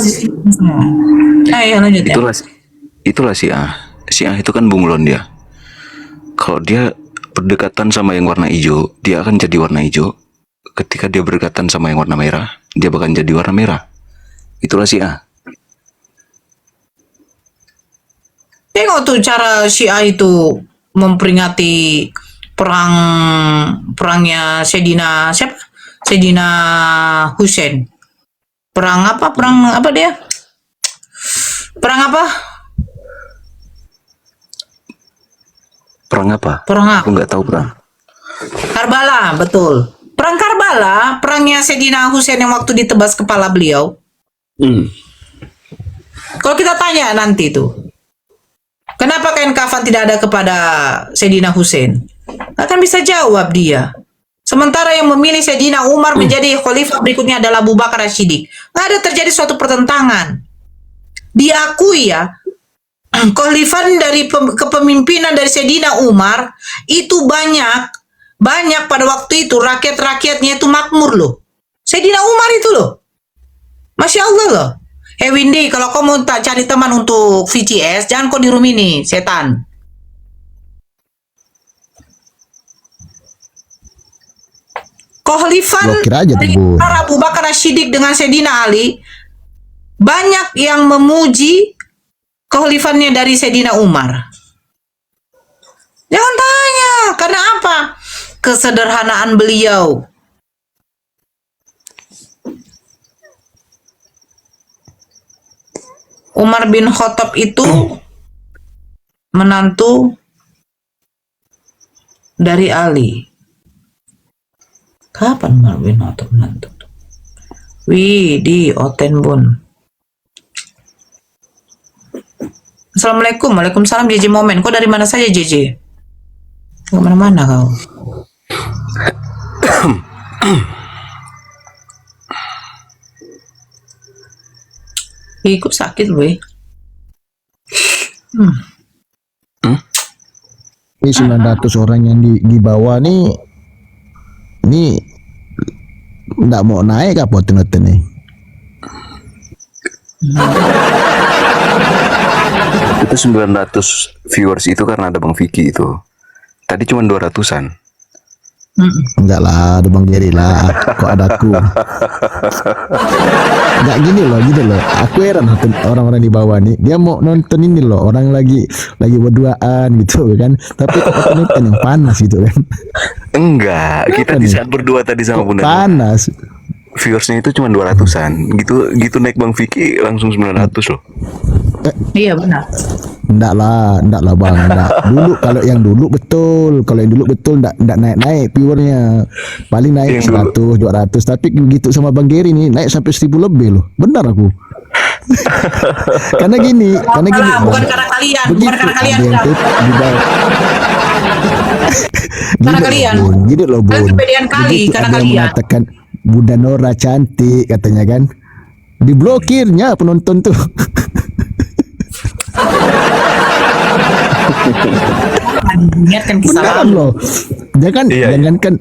Ayo lanjut ya. Itulah Syiah. Syiah itu kan bunglon dia. Kalau dia berdekatan sama yang warna hijau, dia akan jadi warna hijau. Ketika dia berdekatan sama yang warna merah, dia bakal jadi warna merah. Itulah Syiah. Tengok tuh cara Syiah itu memperingati perangnya Sayyidina siapa? Sayyidina Husain. Perang apa dia? Perang apa? Perang apa? Perang apa? Aku nggak tahu perang. Karbala, betul. Perang Karbala, perangnya Sayyidina Husain yang waktu ditebas kepala beliau. Kalau kita tanya nanti tuh, kenapa kain kafan tidak ada kepada Sayyidina Husain? Akan bisa jawab dia. Sementara yang memilih Sayyidina Umar menjadi khalifah berikutnya adalah Abu Bakar As-Siddiq. Nggak ada terjadi suatu pertentangan. Diakui ya, khalifah dari kepemimpinan dari Sayyidina Umar itu banyak pada waktu itu rakyat-rakyatnya itu makmur loh. Sayyidina Umar itu loh. Masya Allah loh. Windy, kalau kau mau tak cari teman untuk VCS, jangan kau di room ini, setan. Khalifah Blokir aja tuh, dari Bu. Abu Bakar As-Siddiq dengan Sayyidina Ali, banyak yang memuji kekhalifannya dari Sayyidina Umar. Jangan tanya, karena apa? Kesederhanaan beliau. Umar bin Khattab itu menantu dari Ali. Kapan Umar bin Khattab menantu? Wih, di Oten Bun. Assalamualaikum, waalaikumsalam JJ Momen. Kau dari mana saja JJ? Kau mana-mana kau? Ikut sakit gue. Ini 900 orang yang di bawah nih, ini nggak mau naik apa noten nih? Itu 900 viewers itu karena ada Bang Vicky itu. Tadi cuma 200-an. Enggak lah, ada Bang Jerry lah. Kok ada aku? Enggak gini loh. Aku heran nonton orang-orang di bawah nih. Dia mau nonton ini loh, orang lagi berduaan gitu kan. Tapi kok nonton yang panas gitu kan. Enggak, kita di saat berdua tadi sama Bunda Panas. viewersnya itu cuma 200-an. Gitu naik Bang Vicky langsung 900 loh. Iya benar. Enggak lah Bang, enggak. Dulu kalau yang dulu betul enggak naik viewernya. Paling naik Yang 100, 200, tapi gitu sama Bang Geri nih naik sampai 1000 lebih loh. Benar aku. karena gini, Bukan Bang. karena kalian, Begitu, bukan karena kalian. ada yang Bang. di bawah. Karena Gini kalian. loh, Bun. Gini loh, Bun. Kan kepedean kali, Begitu karena ada yang kalian. mengatakan Bunda Nora cantik katanya kan. Diblokirnya penonton tuh. Ingatkan kisah Beneran lalu. loh. Jangankan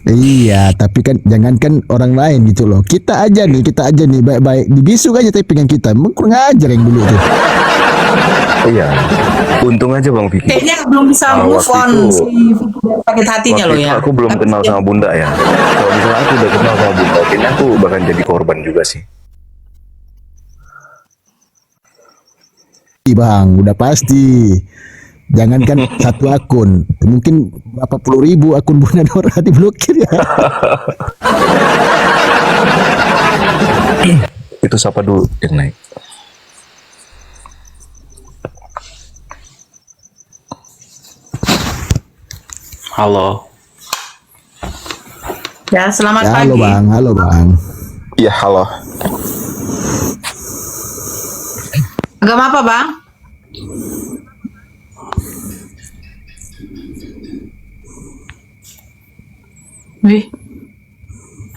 iya, tapi kan jangankan orang lain gitu loh. Kita aja nih baik-baik dibisuk aja tapi pengen kita. Emang kurang ajar yang dulu tuh. Iya. Untung aja Bang Vicky. Kayaknya belum bisa move waktu on itu- si sakit hatinya Waktu loh itu ya. aku belum kenal sama Bunda ya. Kalau misalnya aku udah kenal sama Bunda, kayaknya aku bakal jadi korban juga sih. Bang, udah pasti. Jangankan satu akun, mungkin berapa puluh ribu akun Bunda Nora diblokir ya. Itu siapa dulu yang naik? Halo. Ya, selamat Ya, pagi. halo bang. Iya, halo. Agama apa, Bang? Wih.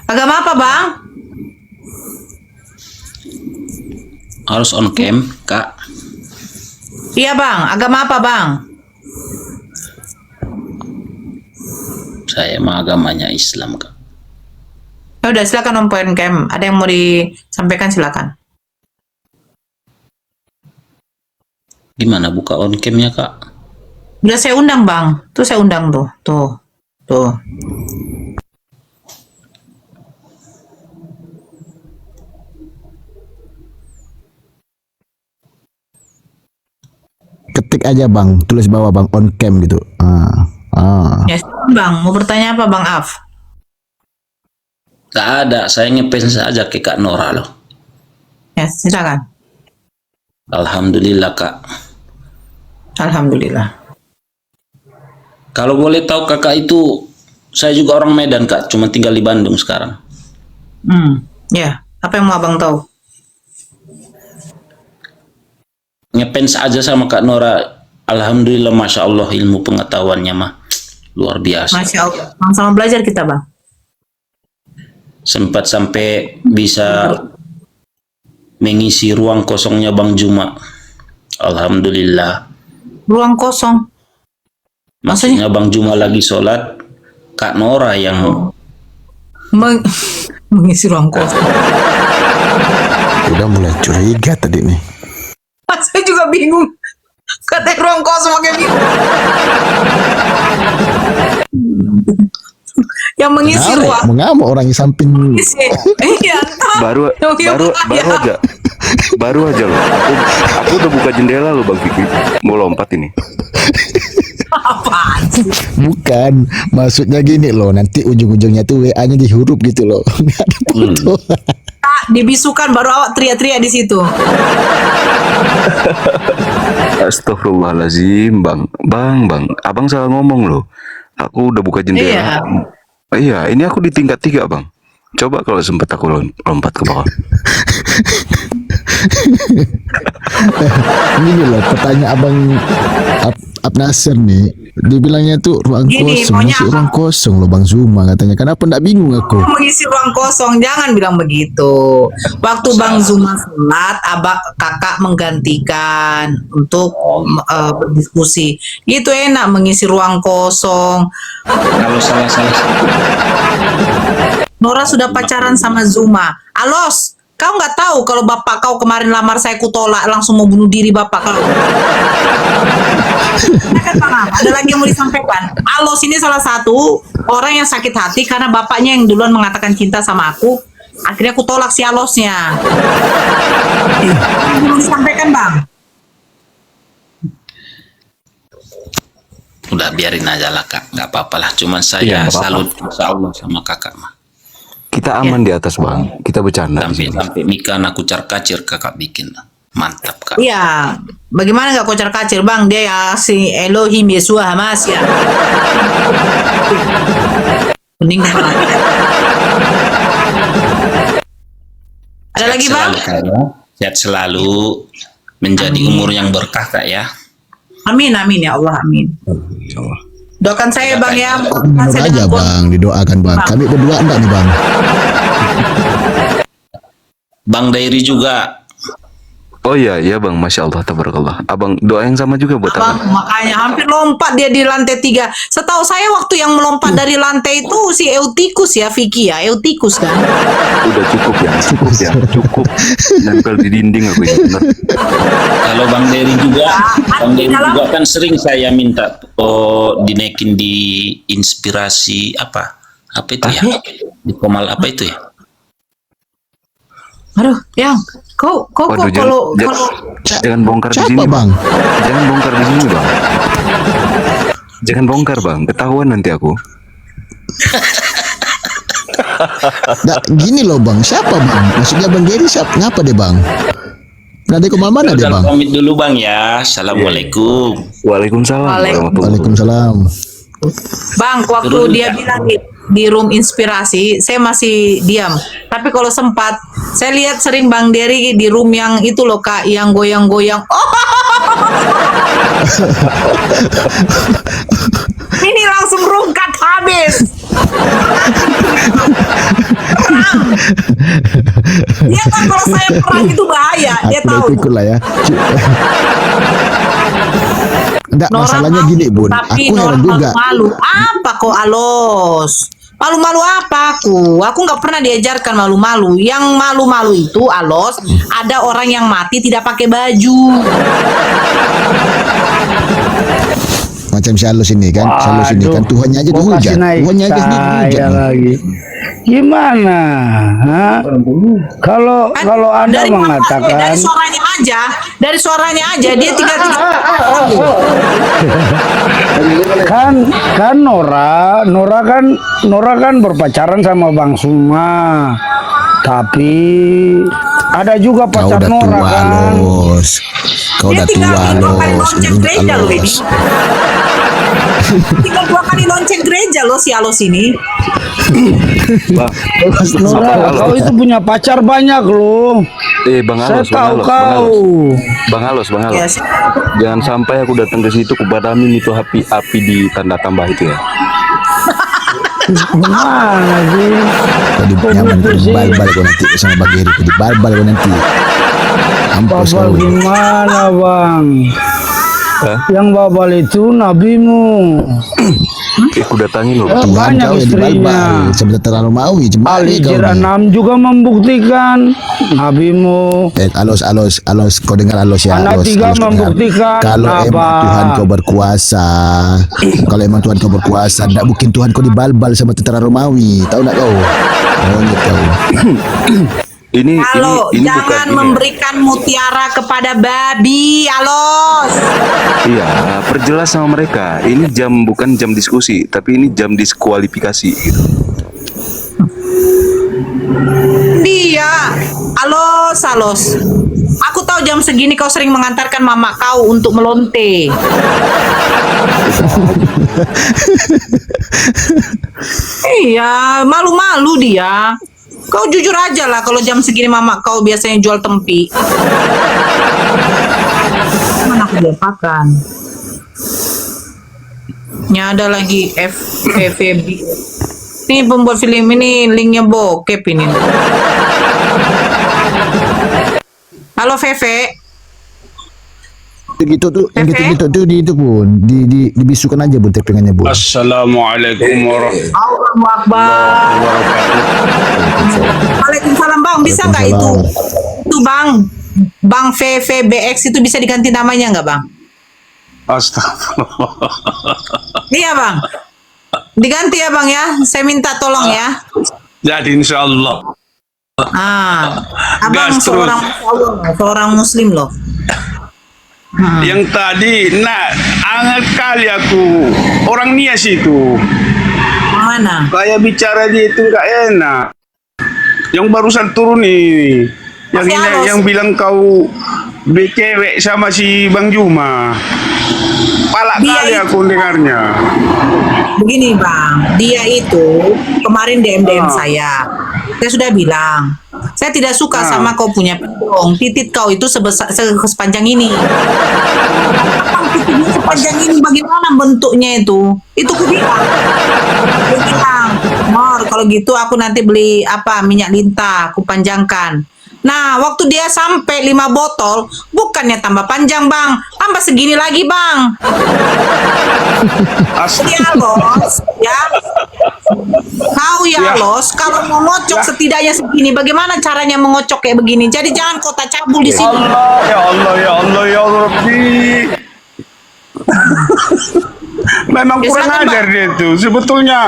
Agama apa, Bang? Harus on cam, Kak. Iya, Bang. Agama apa, Bang? Saya mah agamanya Islam, Kak. Ya udah, silakan Om Poin Cam. Ada yang mau disampaikan, silakan. Gimana buka on camnya, Kak? Udah saya undang, Bang. Tuh saya undang tuh. Tuh. Ketik aja bang, tulis bawah bang on cam gitu. Ya, silakan, Bang. Mau bertanya apa, Bang Af? Gak ada, saya ngefans aja ke Kak Nora loh. Ya, silakan. Alhamdulillah, Kak. Alhamdulillah. Kalau boleh tahu Kakak itu, saya juga orang Medan, Kak. Cuma tinggal di Bandung sekarang. Ya. Apa yang mau Abang tahu? Ngefans aja sama Kak Nora. Alhamdulillah, Masya Allah, ilmu pengetahuannya mah luar biasa. Masya Allah. Sama-sama belajar kita, Bang. Sempat sampai bisa mengisi ruang kosongnya Bang Juma. Alhamdulillah. Ruang kosong. Maksudnya Bang Juma lagi sholat, Kak Nora yang Mengisi ruang kosong. Udah mulai curiga tadi nih. Saya juga bingung. Katanya ruang kosong pakai bingung. Yang mengisi ruang. Mengamuk orang yang samping. Iya, entah. Baru aja loh. Aku udah buka jendela loh Bang Fikri. Mau lompat ini. Apaan sih? Bukan, maksudnya gini loh, nanti ujung-ujungnya tuh WA-nya di huruf gitu loh. Nggak ada foto. Dibisukan baru awak teriak-teriak di situ. Astagfirullahaladzim, Bang. Abang salah ngomong loh. Aku udah buka jendela. Iya. Iya, ini aku di tingkat 3, Bang. Coba kalau sempat aku lompat ke bawah. Gini loh, pertanyaan abang Ab Nasir nih, dibilangnya tuh ruang Gini, kosong, maunya masih apa? ruang kosong loh Bang Zuma katanya. Kenapa nggak bingung aku? Mengisi ruang kosong, jangan bilang begitu. Waktu Bang Zuma sholat, kakak menggantikan untuk berdiskusi. Itu enak mengisi ruang kosong. kalau salah-salah Nora sudah pacaran sama Zuma. Alos, kau nggak tahu kalau bapak kau kemarin lamar saya kutolak, langsung mau bunuh diri bapak kau. Kan, Bang, ada lagi yang mau disampaikan. Alos ini salah satu orang yang sakit hati karena bapaknya yang duluan mengatakan cinta sama aku. Akhirnya aku tolak si Alosnya. Mau disampaikan, Bang? udah biarin aja lah Kak, nggak apa-apa lah. Cuman Iya, saya nggak apa-apa. salut Insya Allah sama Kakak mah. Kita aman di atas, Bang. Kita bercanda di sini. Sampai Mika nak kucar kacir Kakak bikin, mantap Kak. Iya, bagaimana nggak kocar kacir, Bang? Dia ya si Elohim Yesua Hamas ya. Mending kepala. Ada lagi, Bang? Selalu, Kak, ya. Sehat selalu, menjadi umur yang berkah Kak ya. Amin, amin ya Allah, amin. Doakan saya, Bang ya. Doakan Doa saya aja dengan Bang, didoakan Bang. Kami berdua enggak nih Bang. Bang Dairi juga. Oh iya, Bang. Masya Allah, tabarakallah. Abang doa yang sama juga buat Bang, Abang. makanya hampir lompat dia di lantai 3. Setahu saya waktu yang melompat dari lantai itu si Eutikus ya, Vicky ya, Eutikus kan. Udah cukup ya. Cukup. Nempel di dinding aku ini. Bener. Kalau Bang Dairi juga, Bang Dairi juga kan sering saya minta dinaikin di inspirasi apa itu ya? Di Komal apa itu ya? Aduh, yang kau Waduh, kalau jangan bongkar di Siapa sini, Bang? Jangan bongkar di sini, Bang. Jangan bongkar, Bang. Ketahuan nanti aku. Nah, gini loh bang, siapa bang? Maksudnya bang Gary siapa? Ngapa deh bang? Berada ke mana deh bang? Pamit dulu bang ya. Assalamualaikum. Waalaikumsalam warahmatullahi Waalaikumsalam. Bang, waktu dia bilang di room inspirasi, saya masih diam. Tapi kalau sempat, saya lihat sering Bang Dery di room yang itu loh Kak, yang goyang-goyang. Oh, ini langsung rungkat habis. Perang. Dia kan kalau saya perang itu bahaya, dia Aku tahu. udah ikut lah ya. Enggak, masalahnya gini bun, tapi aku heran juga. malu apa kok Alos? Malu-malu apa aku? Aku nggak pernah diajarkan malu-malu. Yang malu-malu itu Alos, ada orang yang mati tidak pakai baju. Macam si Alus ini kan, si Alus ini kan Tuhannya aja Mau dihujat, kasih naik Tuhannya aja sendiri saya dihujat. lagi. Gimana? Hah? Kalau Anda Dari mengatakan dari suaranya aja dia tinggal kan Nora kan berpacaran sama Bang Suma. Tapi ada juga Kau pacar udah Nora tua kan. Los, kau Dia udah tinggal tua dua kali Los, lonceng ini gereja loh ini. Los. Tinggal 2 kali lonceng gereja loh si Alos ini. Nora, kau itu punya pacar banyak loh. Bang Saya Alos, tahu kau. Bang Alos. Yes. Jangan sampai aku datang ke situ kupadamin itu api di tanda tambah itu ya. Gimana sih? Kau di nyaman, kau dibal-bal kau nanti sama Bang Gary, kau dibal-bal kau nanti. Mampus Babal kau. gimana bang? Hah? Yang babal itu nabimu. Aku datangi loh. Eh, Tuhan banyak kau yang istrinya. dibal-bal, sebenarnya terlalu maui, cemali kau Al-Hijr nih. 6 juga membuktikan nabimu. Alos, kau dengar Alos ya, Anak Alos, 3 Alos dengar. membuktikan Kalau apa? emang Tuhan kau berkuasa, kalau emang Tuhan kau berkuasa, tidak mungkin Tuhan kau dibal-bal sama tentara Romawi, tahu tak kau? Monyet kau. Kalau ini jangan bukan ini. memberikan mutiara kepada babi, Alos. Iya, perjelas sama mereka. Ini jam bukan jam diskusi, tapi ini jam diskualifikasi gitu. Dia, Alos. Aku tahu jam segini kau sering mengantarkan mama kau untuk melonte. Iya, malu-malu dia. Kau jujur aja lah kalau jam segini mama kau biasanya jual tempi. Mana aku diapakan? Ini ada lagi FVB. Ini pembuat film ini linknya bokep ini. Halo Veve. Gitu tuh, yang gitu tuh di itu pun dibisukan aja bun tepengannya bun. Assalamualaikum warahmatullahi Allahu Akbar. Waalaikumsalam Bang, bisa nggak itu? Itu Bang VVBX itu bisa diganti namanya nggak Bang? Astagfirullah. Iya Bang. Diganti ya Bang ya. Saya minta tolong ya. Jadi insya Allah. Abang Gas terus. seorang Muslim loh. Yang tadi, anget kali aku. Orang Nias itu. Yang mana? Kayak bicara dia itu nggak enak. Yang barusan turun nih. Yang Masih ini halus. yang bilang kau cewek sama si Bang Juma. Palak Dia kali itu- aku dengarnya. Begini Bang, dia itu kemarin DM saya. Saya sudah bilang, saya tidak suka sama kau punya pidong. Titit kau itu sepanjang ini. Titiknya sepanjang ini bagaimana bentuknya itu? Itu ku bilang. Dia bilang, Mor, kalau gitu aku nanti beli minyak lintah, aku panjangkan. Nah, waktu dia sampai 5 botol, bukannya tambah panjang, Bang. Tambah segini lagi, Bang. Jadi Alos, ya. Kau ya Los, kalau mau ngocok setidaknya segini, bagaimana caranya mengocok kayak begini? Jadi jangan kau tak cabul di sini. Allah, ya Allah, ya Allah, ya Rabbi. Memang Ya, kurang silakan, ajar Bang. dia tuh. Sebetulnya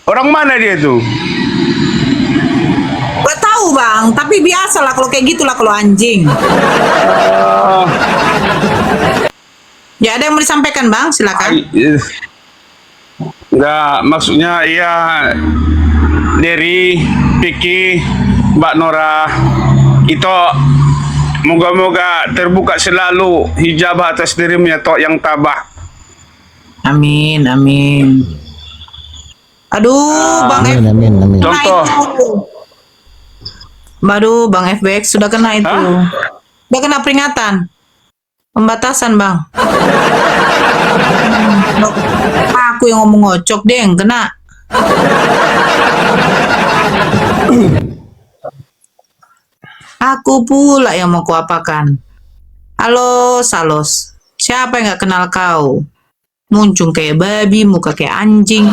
orang mana dia tuh? Gak tahu Bang, tapi biasalah kalau kayak gitulah kalau anjing. Ya ada yang mau disampaikan Bang, silakan. Enggak, maksudnya ya Dery, Vicky, Mbak Nora, itu moga-moga terbuka selalu hijab atas dirinya tok yang tabah. Amin, amin. Aduh, Bang Amin, amin, amin. Contoh. Aduh, Bang FBX sudah kena itu. Sudah kena peringatan. Pembatasan, Bang. Aku yang ngomong ngocok, Deng, kena. Aku pula yang mau kuapakan. Halo, Salos. Siapa yang gak kenal kau? Muncung kayak babi, muka kayak anjing.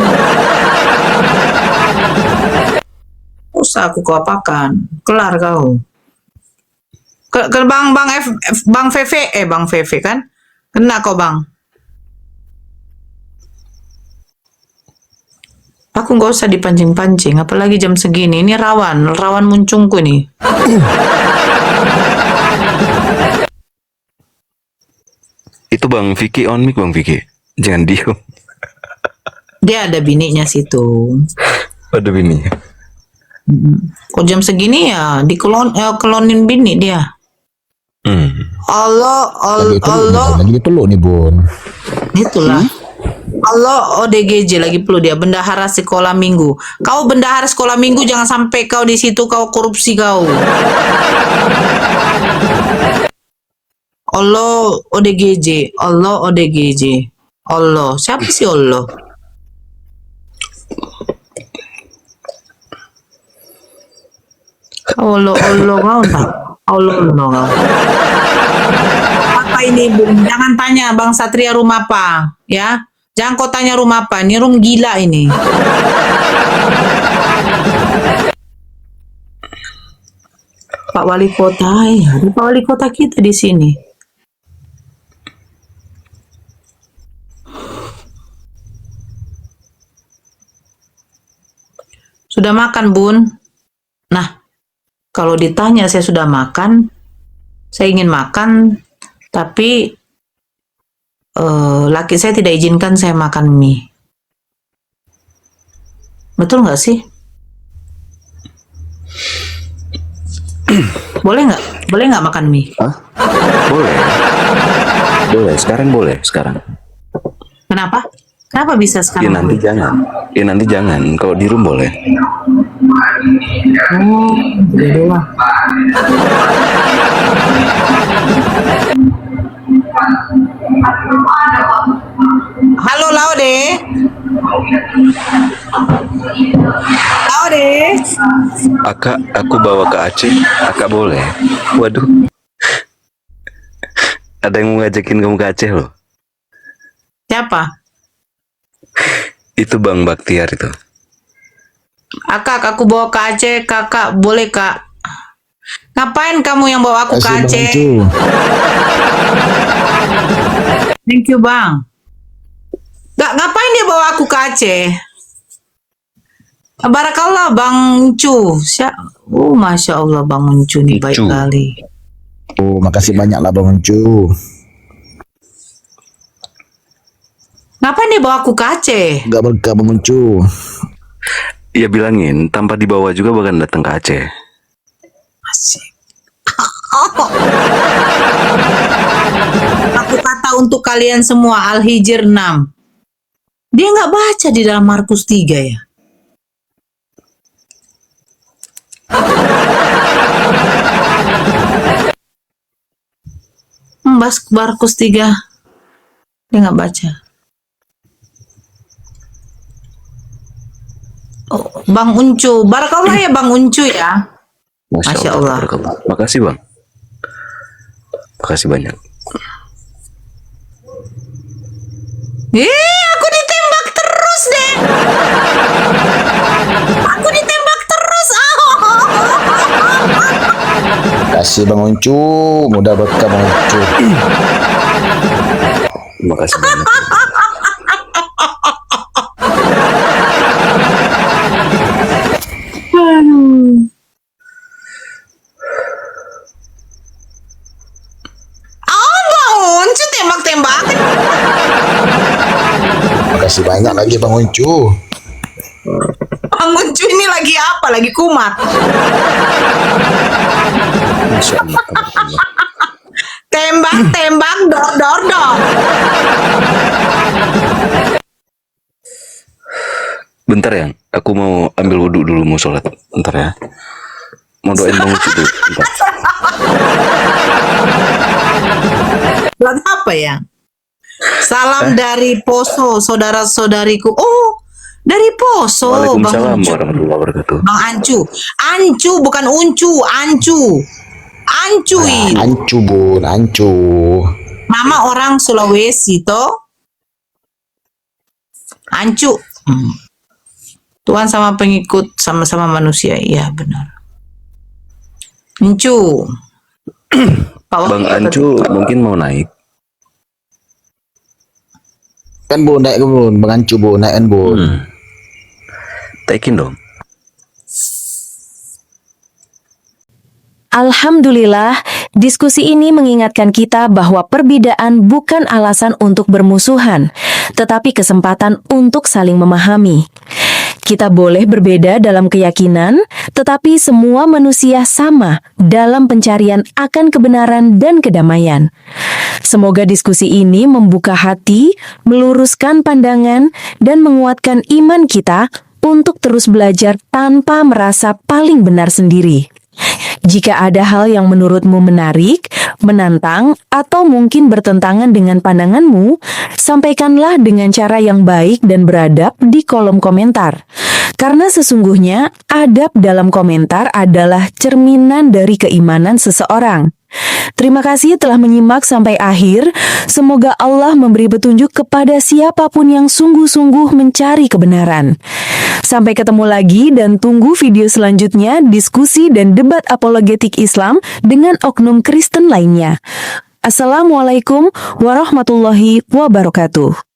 Usah aku kuapakan. Kelar kau. Ke Bang VV kan? Kena kau, Bang. Aku nggak usah dipancing-pancing, apalagi jam segini. Ini rawan muncungku nih. Itu Bang Vicky on mic, Bang Vicky. Jangan diem. Dia ada bininya situ. Ada bini. Kok jam segini ya kelonin bini dia. Allah. Lagi dipeluk nih, Bun. Itulah. Allah ODGJ lagi perlu dia, bendahara sekolah minggu. Kau bendahara sekolah minggu, jangan sampai kau di situ kau korupsi kau. Allah ODGJ, Allah ODGJ. Allah, siapa sih Allah? Allah kau tak? Allah kau. Apa ini, Bung? Jangan tanya Bang Satria rumah apa, ya? Jangan kau tanya rumah apa, ini room gila ini. Pak Wali Kota, ya, Pak Wali Kota kita di sini. Sudah makan, Bun? Nah, kalau ditanya saya sudah makan, saya ingin makan, tapi laki saya tidak izinkan saya makan mie. Betul nggak sih? Boleh nggak makan mie? Hah? Boleh. Boleh, sekarang boleh, sekarang. Kenapa? Kenapa bisa Ya sekarang? nanti jangan. Ya nanti jangan. Kalau di room boleh. Oh, ya doang. Halo Laude. Laude. Aku bawa ke Aceh. Akak boleh. Waduh. Ada yang mau ngajakin kamu ke Aceh loh. Siapa? Itu Bang Baktiar itu. Akak, aku bawa ke Aceh, kakak boleh kak. Ngapain kamu yang bawa aku ke Aceh? Thank you Bang. Ngapain dia bawa aku ke Aceh? Barakallah Bang Cu. Masya Allah Bang Uncu nih baik kali. Oh, makasih banyak lah Bang Uncu. Ngapain dia bawa aku ke Aceh? Gak berkah Bang Uncu. Ya bilangin, tanpa dibawa juga bahkan datang ke Aceh. Asik. Aku kata untuk kalian semua Al-Hijr 6. Dia nggak baca di dalam Markus 3 ya? Markus 3 dia nggak baca. Oh, Bang Uncu, barakallah ya Bang Uncu ya. Masya Allah. Makasih Bang. Makasih banyak. Aku ditembak terus deh. Aku ditembak terus. Kasih Bang Uncu, mudah berkah Bang Uncu. Makasih banyak. Tembak-tembakan. Makasih banyak lagi Bang Uncu. Bang Uncu ini lagi apa? Lagi kumat. Masya Allah, tabarakallah. Tembak, dor. Bentar ya, aku mau ambil wudhu dulu, mau sholat. Bentar ya. Mau doain Bang Ucu dulu. Bentar. Buat apa ya? Salam dari Poso, saudara-saudariku. Oh, dari Poso, Bang Waalaikumsalam Uncu. warahmatullahi wabarakatuh. Bang Ancu. Ancu bukan Uncu, Ancu. Ancuy. Ancu bun, ancu. Mama orang Sulawesi toh. Ancu. Tuhan sama pengikut sama-sama manusia. Iya benar. Ancu. Pak Bang Wakil Ancu mungkin mau naik. Kan bun, naik ke bun, Bang Ancu bun, naik kan bun. Taikin dong. Alhamdulillah, diskusi ini mengingatkan kita bahwa perbedaan bukan alasan untuk bermusuhan, tetapi kesempatan untuk saling memahami. Kita boleh berbeda dalam keyakinan, tetapi semua manusia sama dalam pencarian akan kebenaran dan kedamaian. Semoga diskusi ini membuka hati, meluruskan pandangan, dan menguatkan iman kita untuk terus belajar tanpa merasa paling benar sendiri. Jika ada hal yang menurutmu menarik, menantang, atau mungkin bertentangan dengan pandanganmu, sampaikanlah dengan cara yang baik dan beradab di kolom komentar. Karena sesungguhnya, adab dalam komentar adalah cerminan dari keimanan seseorang. Terima kasih telah menyimak sampai akhir. Semoga Allah memberi petunjuk kepada siapapun yang sungguh-sungguh mencari kebenaran. Sampai ketemu lagi dan tunggu video selanjutnya diskusi dan debat apologetik Islam dengan oknum Kristen lainnya. Assalamualaikum warahmatullahi wabarakatuh.